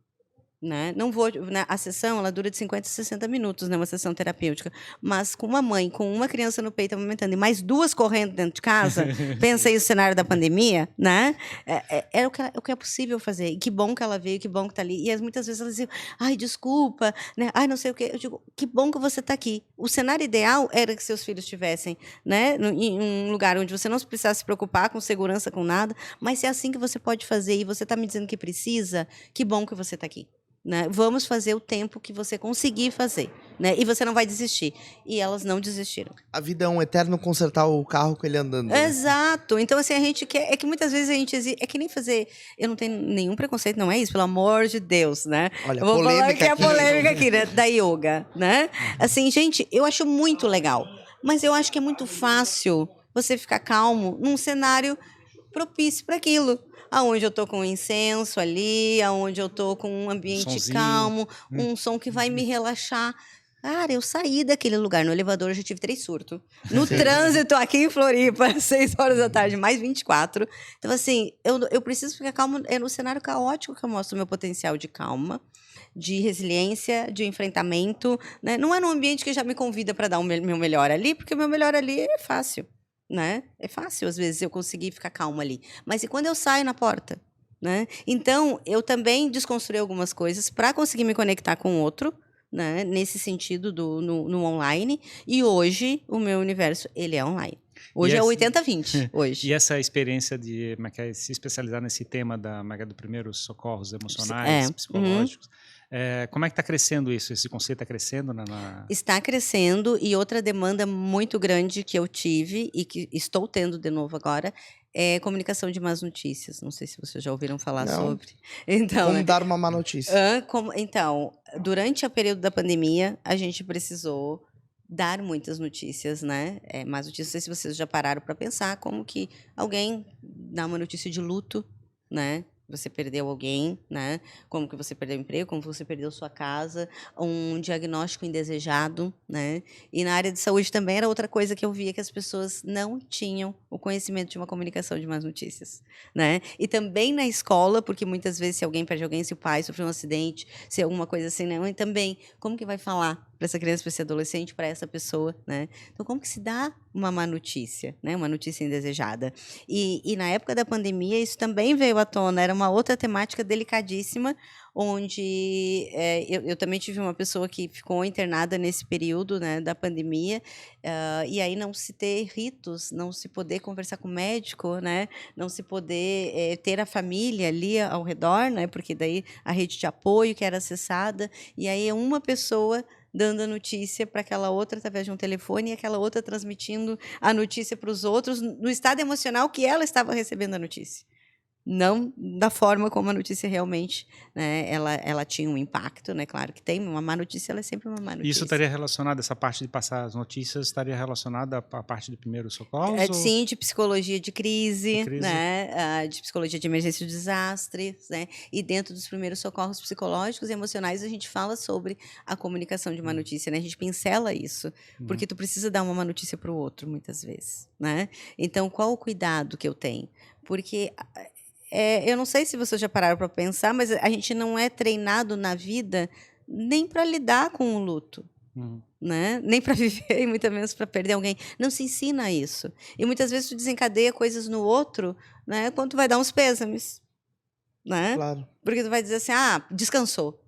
Né? Não vou, né? A sessão ela dura de 50 a 60 minutos, né? Uma sessão terapêutica. Mas com uma mãe, com uma criança no peito amamentando e mais duas correndo dentro de casa, pensa aí o cenário da pandemia, né? É o que é possível fazer. E que bom que ela veio, que bom que está ali. E muitas vezes elas dizem, ai, desculpa, né? Ai, não sei o quê. Eu digo, que bom que você está aqui. O cenário ideal era que seus filhos estivessem, né? Em um lugar onde você não precisasse se preocupar com segurança, com nada. Mas se é assim que você pode fazer e você está me dizendo que precisa, que bom que você está aqui. Né? Vamos fazer o tempo que você conseguir fazer, né? E você não vai desistir. E elas não desistiram. A vida é um eterno consertar o carro com ele andando. Né? Exato. Então, assim, a gente quer... É que muitas vezes a gente exige... É que nem fazer... Eu não tenho nenhum preconceito, não é isso? Pelo amor de Deus, né? Olha, eu vou falar que é a aqui. polêmica aqui, né? Da yoga, né? Assim, gente, eu acho muito legal. Mas eu acho que é muito fácil você ficar calmo num cenário propício para aquilo. Aonde eu tô com incenso ali, aonde eu tô com um ambiente calmo, um som que vai me relaxar. Cara, eu saí daquele lugar no elevador, eu já tive 3 surtos. No trânsito aqui em Floripa, 6 horas da tarde, mais 24. Então, assim, eu preciso ficar calmo. É no cenário caótico que eu mostro o meu potencial de calma, de resiliência, de enfrentamento. Né? Não é num ambiente que já me convida para dar o meu melhor ali, porque o meu melhor ali é fácil. Né? É fácil, às vezes, eu conseguir ficar calma ali. Mas e quando eu saio na porta? Né? Então, eu também desconstruí algumas coisas para conseguir me conectar com o outro, né? Nesse sentido no online. E hoje, o meu universo, ele é online. Hoje é 80-20, hoje. E essa experiência de se especializar nesse tema do primeiros socorros emocionais, psicológicos, como é que está crescendo isso? Esse conceito está crescendo? Está crescendo, e outra demanda muito grande que eu tive e que estou tendo de novo agora é comunicação de más notícias. Não sei se vocês já ouviram falar sobre. Então, como dar uma má notícia? Então, durante o período da pandemia, a gente precisou dar muitas notícias, né? Más notícias. Não sei se vocês já pararam para pensar como que alguém dá uma notícia de luto, né? Você perdeu alguém, né? Como que você perdeu o emprego, como você perdeu sua casa, um diagnóstico indesejado, né? E na área de saúde também era outra coisa que eu via, que as pessoas não tinham o conhecimento de uma comunicação de más notícias, né? E também na escola, porque muitas vezes se alguém perde alguém, se o pai sofreu um acidente, se alguma coisa assim, né? E também, como que vai falar para essa criança, para esse adolescente, para essa pessoa, né? Então, como que se dá uma má notícia, né? Uma notícia indesejada. E na época da pandemia, isso também veio à tona, era uma outra temática delicadíssima, onde eu também tive uma pessoa que ficou internada nesse período, né, da pandemia, e aí não se ter ritos, não se poder conversar com o médico, né, não se poder ter a família ali ao redor, né, porque daí a rede de apoio que era acessada, e aí uma pessoa dando a notícia para aquela outra através de um telefone e aquela outra transmitindo a notícia para os outros no estado emocional que ela estava recebendo a notícia. Não da forma como a notícia realmente, né, ela tinha um impacto, né? Claro que tem, uma má notícia, ela é sempre uma má notícia. Isso estaria relacionado, essa parte de passar as notícias, estaria relacionada à parte de primeiros socorros? Sim, de psicologia de crise. Né? De psicologia de emergência e desastre, né? E dentro dos primeiros socorros psicológicos e emocionais, a gente fala sobre a comunicação de uma notícia, né? A gente pincela isso, porque tu precisa dar uma má notícia para o outro, muitas vezes, né? Então, qual o cuidado que eu tenho? Porque... eu não sei se vocês já pararam para pensar, mas a gente não é treinado na vida nem para lidar com o luto. né? Nem para viver e muito menos para perder alguém. Não se ensina isso. E muitas vezes tu desencadeia coisas no outro, né? Quando tu vai dar uns pêsames, né? Claro. Porque tu vai dizer assim, descansou,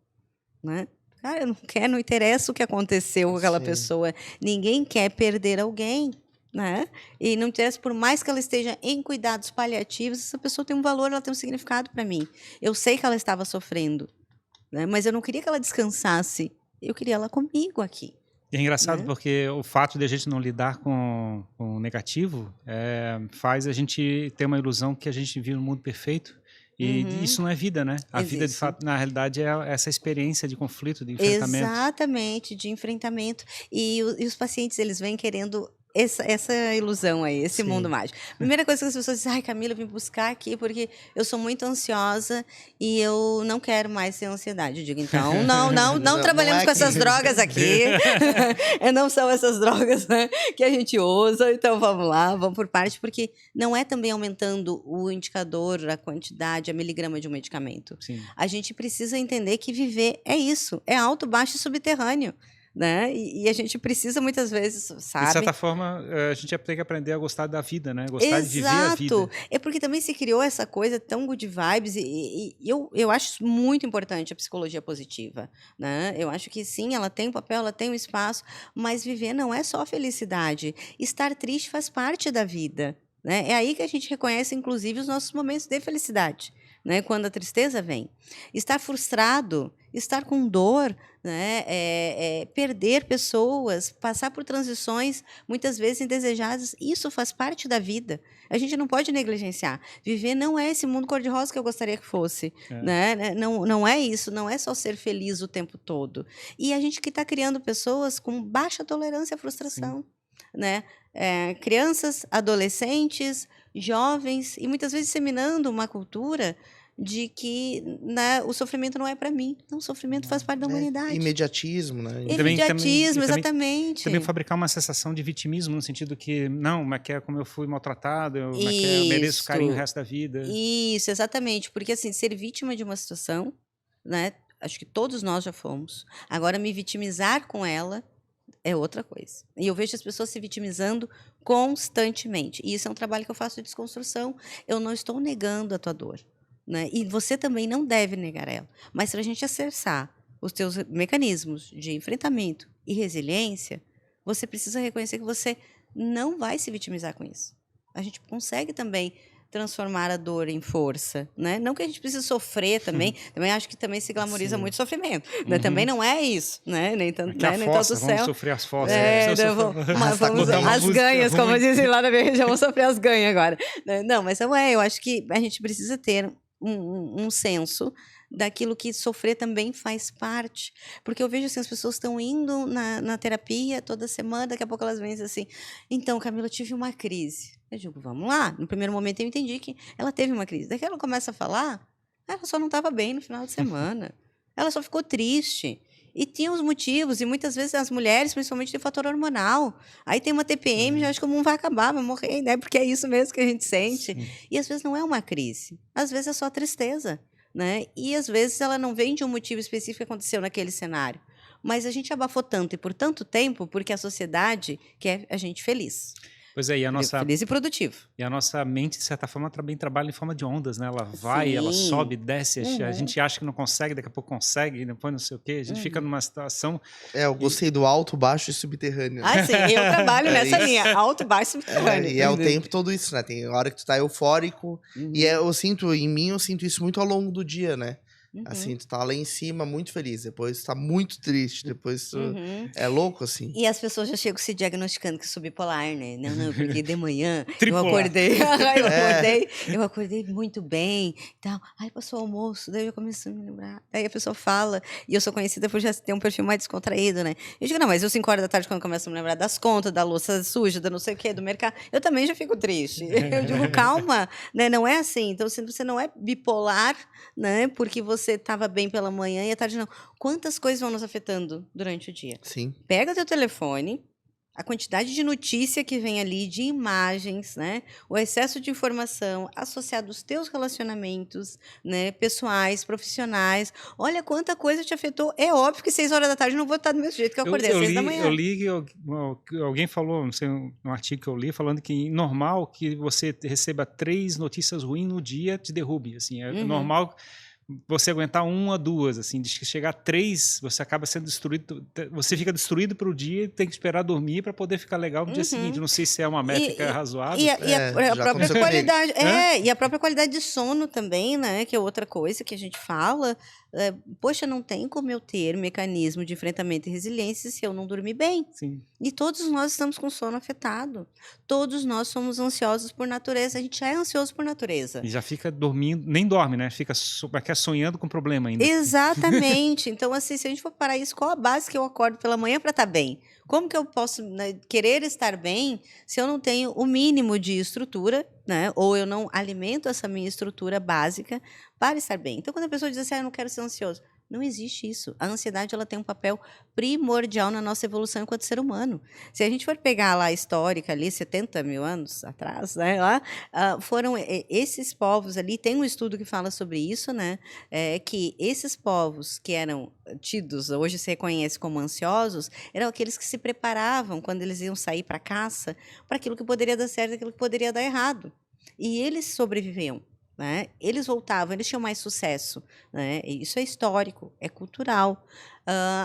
né? Cara, eu não quero, não interessa o que aconteceu com aquela Sim. pessoa. Ninguém quer perder alguém, né? E não interessa, por mais que ela esteja em cuidados paliativos, essa pessoa tem um valor, ela tem um significado para mim. Eu sei que ela estava sofrendo, né? Mas eu não queria que ela descansasse. Eu queria ela comigo aqui. E é engraçado Né? porque o fato de a gente não lidar com o negativo faz a gente ter uma ilusão que a gente vive um mundo perfeito. E isso não é vida, né? A vida, de fato, na realidade, é essa experiência de conflito, de enfrentamento. Exatamente, de enfrentamento. E os pacientes, eles vêm querendo essa ilusão aí, esse Sim. mundo mágico. Primeira coisa que as pessoas dizem, ai, Camila, eu vim buscar aqui porque eu sou muito ansiosa e eu não quero mais ter ansiedade. Eu digo, então, não trabalhamos com essas drogas aqui. Não são essas drogas, né, que a gente usa. Então, vamos lá, vamos por parte, porque não é também aumentando o indicador, a quantidade, a miligrama de um medicamento. Sim. A gente precisa entender que viver é isso, é alto, baixo e subterrâneo. Né? E a gente precisa muitas vezes, sabe? De certa forma, a gente tem que aprender a gostar da vida, né? Gostar de viver a vida. Exato. É porque também se criou essa coisa tão good vibes e eu acho muito importante a psicologia positiva, né? Eu acho que sim, ela tem um papel, ela tem um espaço, mas viver não é só felicidade. Estar triste faz parte da vida, né? É aí que a gente reconhece, inclusive, os nossos momentos de felicidade, né? Quando a tristeza vem. Estar frustrado, estar com dor, né? Perder pessoas, passar por transições muitas vezes indesejadas, isso faz parte da vida. A gente não pode negligenciar. Viver não é esse mundo cor-de-rosa que eu gostaria que fosse. Né? Não é isso, não é só ser feliz o tempo todo. E a gente que está criando pessoas com baixa tolerância à frustração. Né? Crianças, adolescentes, jovens, e muitas vezes disseminando uma cultura de que, né, o sofrimento não é para mim. Não, o sofrimento faz parte da humanidade. Imediatismo, né? Imediatismo, exatamente. Também fabricar uma sensação de vitimismo, no sentido que, não, mas que é como eu fui maltratado, eu mereço carinho o resto da vida. Isso, exatamente. Porque, assim, ser vítima de uma situação, né, acho que todos nós já fomos. Agora, me vitimizar com ela é outra coisa. E eu vejo as pessoas se vitimizando constantemente. E isso é um trabalho que eu faço de desconstrução. Eu não estou negando a tua dor. Né? E você também não deve negar ela. Mas para a gente acessar os teus mecanismos de enfrentamento e resiliência, você precisa reconhecer que você não vai se vitimizar com isso. A gente consegue também transformar a dor em força, né? Não que a gente precise sofrer também. Também acho que também se glamoriza muito sofrimento. Né? Também não é isso, né? Nem tanto, né? Nem tanto céu. Vamos sofrer as fossas. Vamos as ganhas, como dizem lá na minha região, vamos sofrer as ganhas agora. Não, mas não é. Eu acho que a gente precisa ter um senso daquilo que sofrer também faz parte. Porque eu vejo assim, as pessoas estão indo na terapia toda semana, daqui a pouco elas vêm assim, então, Camila, eu tive uma crise. Eu digo, vamos lá. No primeiro momento eu entendi que ela teve uma crise. Daqui ela começa a falar, ela só não estava bem no final de semana. Ela só ficou triste. E tinha os motivos, e muitas vezes as mulheres, principalmente, têm fator hormonal. Aí tem uma TPM, já acho que o mundo vai acabar, vai morrer, né? Porque é isso mesmo que a gente sente. Sim. E às vezes não é uma crise, às vezes é só tristeza, né? E às vezes ela não vem de um motivo específico que aconteceu naquele cenário. Mas a gente abafou tanto e por tanto tempo porque a sociedade quer a gente feliz. Pois é, e a nossa... Feliz e produtivo. E a nossa mente, de certa forma, também trabalha em forma de ondas, né? Ela vai, ela sobe, desce, a gente acha que não consegue, daqui a pouco consegue, depois não sei o quê. A gente fica numa situação... Eu gostei do alto, baixo e subterrâneo. Ah, sim, eu trabalho nessa linha, alto, baixo e subterrâneo. E é o tempo todo isso, né? Tem hora que tu tá eufórico, e eu sinto isso muito ao longo do dia, né? Assim, tu tá lá em cima muito feliz, depois tu tá muito triste, depois tu... É louco, assim. E as pessoas já chegam se diagnosticando que sou bipolar, né? Não, porque de manhã eu acordei muito bem, tal. Aí passou o almoço, daí eu comecei a me lembrar. Aí a pessoa fala, e eu sou conhecida por já ter um perfil mais descontraído, né? Eu digo, não, mas eu 5 horas da tarde, quando eu começo a me lembrar das contas, da louça suja, da não sei o quê, do mercado, eu também já fico triste. Eu digo, calma, né? Não é assim. Então, você não é bipolar, né? Porque você estava bem pela manhã e à tarde não. Quantas coisas vão nos afetando durante o dia? Sim. Pega teu telefone, a quantidade de notícia que vem ali, de imagens, né? O excesso de informação associado aos teus relacionamentos, né? Pessoais, profissionais. Olha quanta coisa te afetou. É óbvio que 6 horas da tarde eu não vou estar do mesmo jeito que eu acordei às 6 da manhã. Eu li que alguém falou, não sei, um artigo que eu li, falando que é normal que você receba 3 notícias ruins no dia te derrube. Assim, é normal você aguentar 1 ou 2, assim, de chegar a 3, você acaba sendo destruído, você fica destruído para o dia e tem que esperar dormir para poder ficar legal no dia seguinte. Não sei se é uma métrica razoável. E a própria qualidade, e a própria qualidade de sono também, né, que é outra coisa que a gente fala. Poxa, não tem como eu ter mecanismo de enfrentamento e resiliência se eu não dormir bem. Sim. E todos nós estamos com sono afetado. Todos nós somos ansiosos por natureza. A gente já é ansioso por natureza. E já fica dormindo, nem dorme, né? Fica sonhando com problema ainda. Exatamente. Então, assim, se a gente for parar isso, qual a base que eu acordo pela manhã para estar bem? Como que eu posso, né, querer estar bem se eu não tenho o mínimo de estrutura, né? Ou eu não alimento essa minha estrutura básica para estar bem? Então, quando a pessoa diz assim, eu não quero ser ansioso, não existe isso. A ansiedade, ela tem um papel primordial na nossa evolução enquanto ser humano. Se a gente for pegar lá a histórica ali, 70 mil anos atrás, né, lá, foram esses povos ali, tem um estudo que fala sobre isso, né, que esses povos que eram tidos, hoje se reconhece como ansiosos, eram aqueles que se preparavam quando eles iam sair para caça, para aquilo que poderia dar certo e aquilo que poderia dar errado. E eles sobreviviam. Né? Eles voltavam, eles tinham mais sucesso. Né? Isso é histórico, é cultural.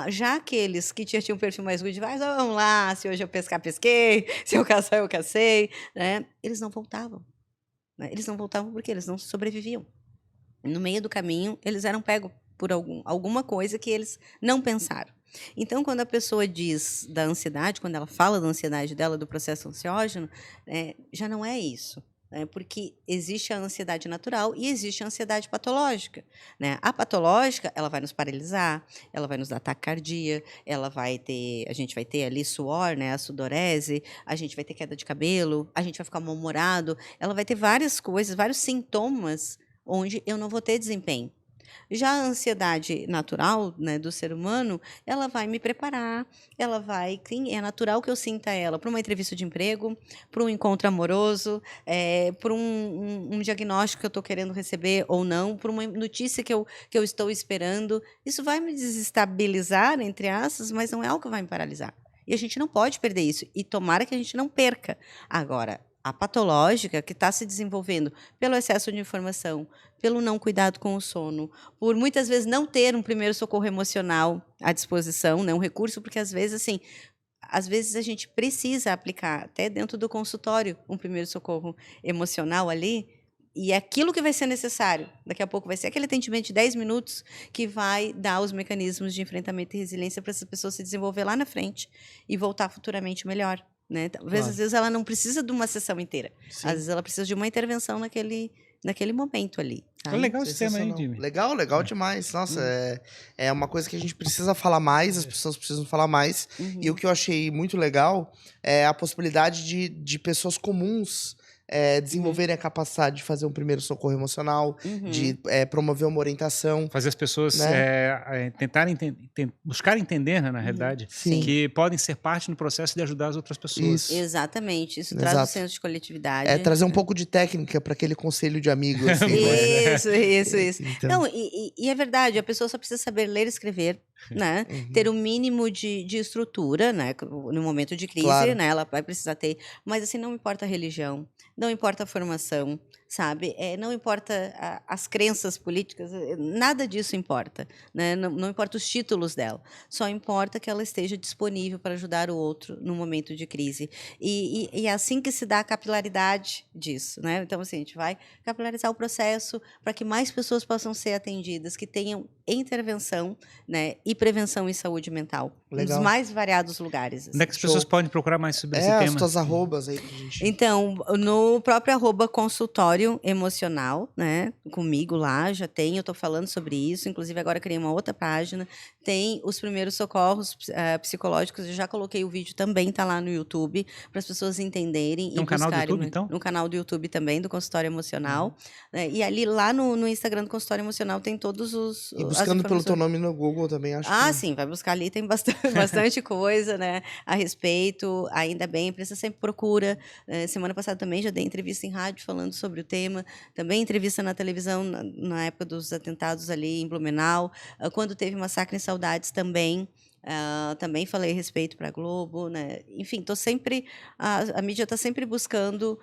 Já aqueles que tinham um perfil mais good vibes, vamos lá, se hoje eu pescar, pesquei, se eu caçar, eu cacei. Né? Eles não voltavam. Né? Eles não voltavam porque eles não sobreviviam. No meio do caminho, eles eram pegos por alguma coisa que eles não pensaram. Então, quando a pessoa diz da ansiedade, quando ela fala da ansiedade dela, do processo ansiógeno, já não é isso. Porque existe a ansiedade natural e existe a ansiedade patológica. Né? A patológica, ela vai nos paralisar, ela vai nos dar taquicardia, a gente vai ter ali suor, né? A sudorese, a gente vai ter queda de cabelo, a gente vai ficar mal-humorado, ela vai ter várias coisas, vários sintomas onde eu não vou ter desempenho. Já a ansiedade natural, né, do ser humano, ela vai me preparar, é natural que eu sinta ela para uma entrevista de emprego, para um encontro amoroso, para um diagnóstico que eu estou querendo receber ou não, para uma notícia que eu estou esperando. Isso vai me desestabilizar, entre aspas, mas não é algo que vai me paralisar. E a gente não pode perder isso, e tomara que a gente não perca. Agora, a patológica, que está se desenvolvendo pelo excesso de informação, pelo não cuidado com o sono, por muitas vezes não ter um primeiro socorro emocional à disposição, né, um recurso, porque às vezes a gente precisa aplicar, até dentro do consultório, um primeiro socorro emocional ali, e é aquilo que vai ser necessário. Daqui a pouco vai ser aquele atendimento de 10 minutos que vai dar os mecanismos de enfrentamento e resiliência para essa pessoa se desenvolver lá na frente e voltar futuramente melhor. Né? Talvez, às vezes, ela não precisa de uma sessão inteira. Sim. Às vezes, ela precisa de uma intervenção naquele momento ali. Tá? É legal esse tema aí, Jimmy. Legal demais. Nossa, é uma coisa que a gente precisa falar mais, as pessoas precisam falar mais. E o que eu achei muito legal é a possibilidade de pessoas comuns desenvolverem a capacidade de fazer um primeiro socorro emocional, de promover uma orientação. Fazer as pessoas, né? Tentarem buscar entender, né, na realidade, que podem ser parte no processo de ajudar as outras pessoas. Isso. Exatamente. Isso traz um senso de coletividade. Trazer um pouco de técnica para aquele conselho de amigo. Assim, Isso. Então... Não, e é verdade, a pessoa só precisa saber ler e escrever. Né? Ter um mínimo de estrutura, né? No momento de crise, né? Ela vai precisar ter, mas assim, não importa a religião, não importa a formação, sabe? Não importa as crenças políticas, nada disso importa, né? Não importa os títulos dela, só importa que ela esteja disponível para ajudar o outro no momento de crise. E é assim que se dá a capilaridade disso, né? Então, assim, a gente vai capilarizar o processo para que mais pessoas possam ser atendidas, que tenham intervenção, né, e prevenção em saúde mental. Legal. Nos mais variados lugares. Onde é que as pessoas podem procurar mais sobre esse tema? As tuas arrobas aí pra gente... Então, no próprio @consultório emocional, né, comigo lá, já tem, eu tô falando sobre isso, inclusive agora criei uma outra página, tem os primeiros socorros psicológicos, eu já coloquei o vídeo, também tá lá no YouTube, para as pessoas entenderem. Tem um canal do YouTube, então? No canal do YouTube também, do Consultório Emocional. Né, e ali, lá no Instagram do Consultório Emocional, tem todos os... E buscando pelo teu nome no Google também acho Ah, sim, vai buscar ali, tem bastante coisa, né, a respeito. Ainda bem, a imprensa sempre procura. Semana passada também já dei entrevista em rádio falando sobre o tema, também entrevista na televisão na época dos atentados ali em Blumenau, quando teve massacre em Saudades também. Também falei a respeito para a Globo, né? Enfim, a mídia está sempre buscando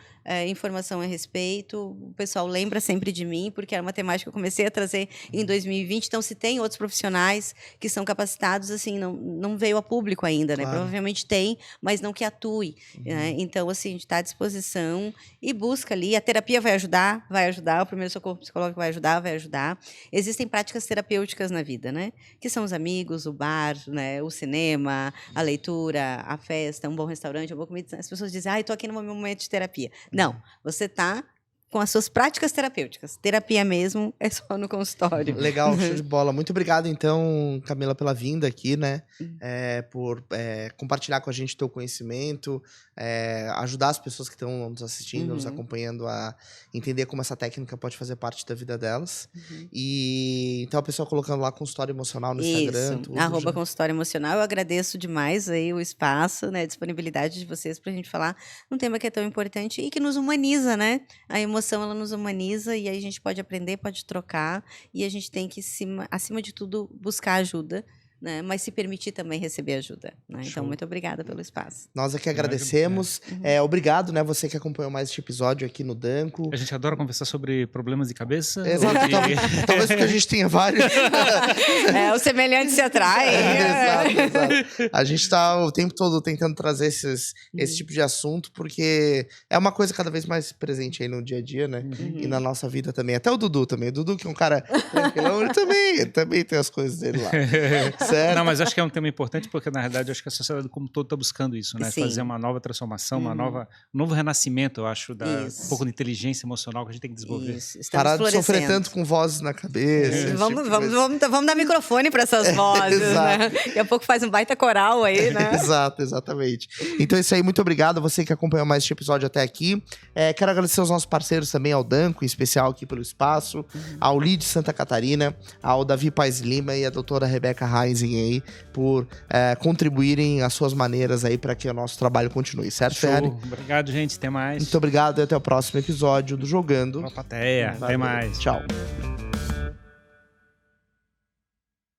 informação a respeito. O pessoal lembra sempre de mim, porque era uma temática que eu comecei a trazer em 2020. Então, se tem outros profissionais que são capacitados, assim, não veio a público ainda, né? Claro. Provavelmente tem, mas não que atue. Né? Então, assim, a gente está à disposição e busca ali. A terapia vai ajudar, o primeiro socorro psicológico vai ajudar. Existem práticas terapêuticas na vida, né? Que são os amigos, o bar, né? O cinema, a leitura, a festa, um bom restaurante, uma boa comida. As pessoas dizem, estou aqui no meu momento de terapia. Não, você está com as suas práticas terapêuticas. Terapia mesmo é só no consultório. Legal, show de bola. Muito obrigado, então, Camila, pela vinda aqui, né? Por compartilhar com a gente o teu conhecimento, ajudar as pessoas que estão nos assistindo, nos acompanhando a entender como essa técnica pode fazer parte da vida delas. E então a pessoa colocando lá consultório emocional no Instagram. Tudo, consultório emocional. Eu agradeço demais aí o espaço, né? A disponibilidade de vocês pra gente falar um tema que é tão importante e que nos humaniza, né? A emoção, ela nos humaniza e aí a gente pode aprender, pode trocar e a gente tem que, acima de tudo, buscar ajuda, né? Mas se permitir também receber ajuda. Né? Então, muito obrigada pelo espaço. Nós aqui agradecemos. Obrigado, né? Você que acompanhou mais este episódio aqui no Danco. A gente adora conversar sobre problemas de cabeça. Exato, talvez porque a gente tenha vários. Os semelhantes se atraem. Exato. A gente está o tempo todo tentando trazer esse tipo de assunto, porque é uma coisa cada vez mais presente aí no dia a dia, né? E na nossa vida também. Até o Dudu também. O Dudu, que é um cara tranquilão, ele também tem as coisas dele lá. Certo. Não, mas acho que é um tema importante porque, na verdade, acho que a sociedade como um todo está buscando isso, né? Sim. Fazer uma nova transformação, um novo renascimento, eu acho, um pouco de inteligência emocional que a gente tem que desenvolver. Isso. Parar de sofrer tanto com vozes na cabeça. Vamos dar microfone para essas vozes, né? Daqui a pouco faz um baita coral aí, né? Exato, exatamente. Então é isso aí, muito obrigado a você que acompanhou mais este episódio até aqui. Quero agradecer aos nossos parceiros também, ao Danco, em especial aqui pelo espaço, ao Lid Santa Catarina, ao Davi Paes Lima e a doutora Rebeca Reising aí, por contribuírem as suas maneiras aí para que o nosso trabalho continue, certo, Ferrari? Obrigado, gente. Até mais. Muito obrigado e até o próximo episódio do Jogando Uma plateia. Até mais. Tchau.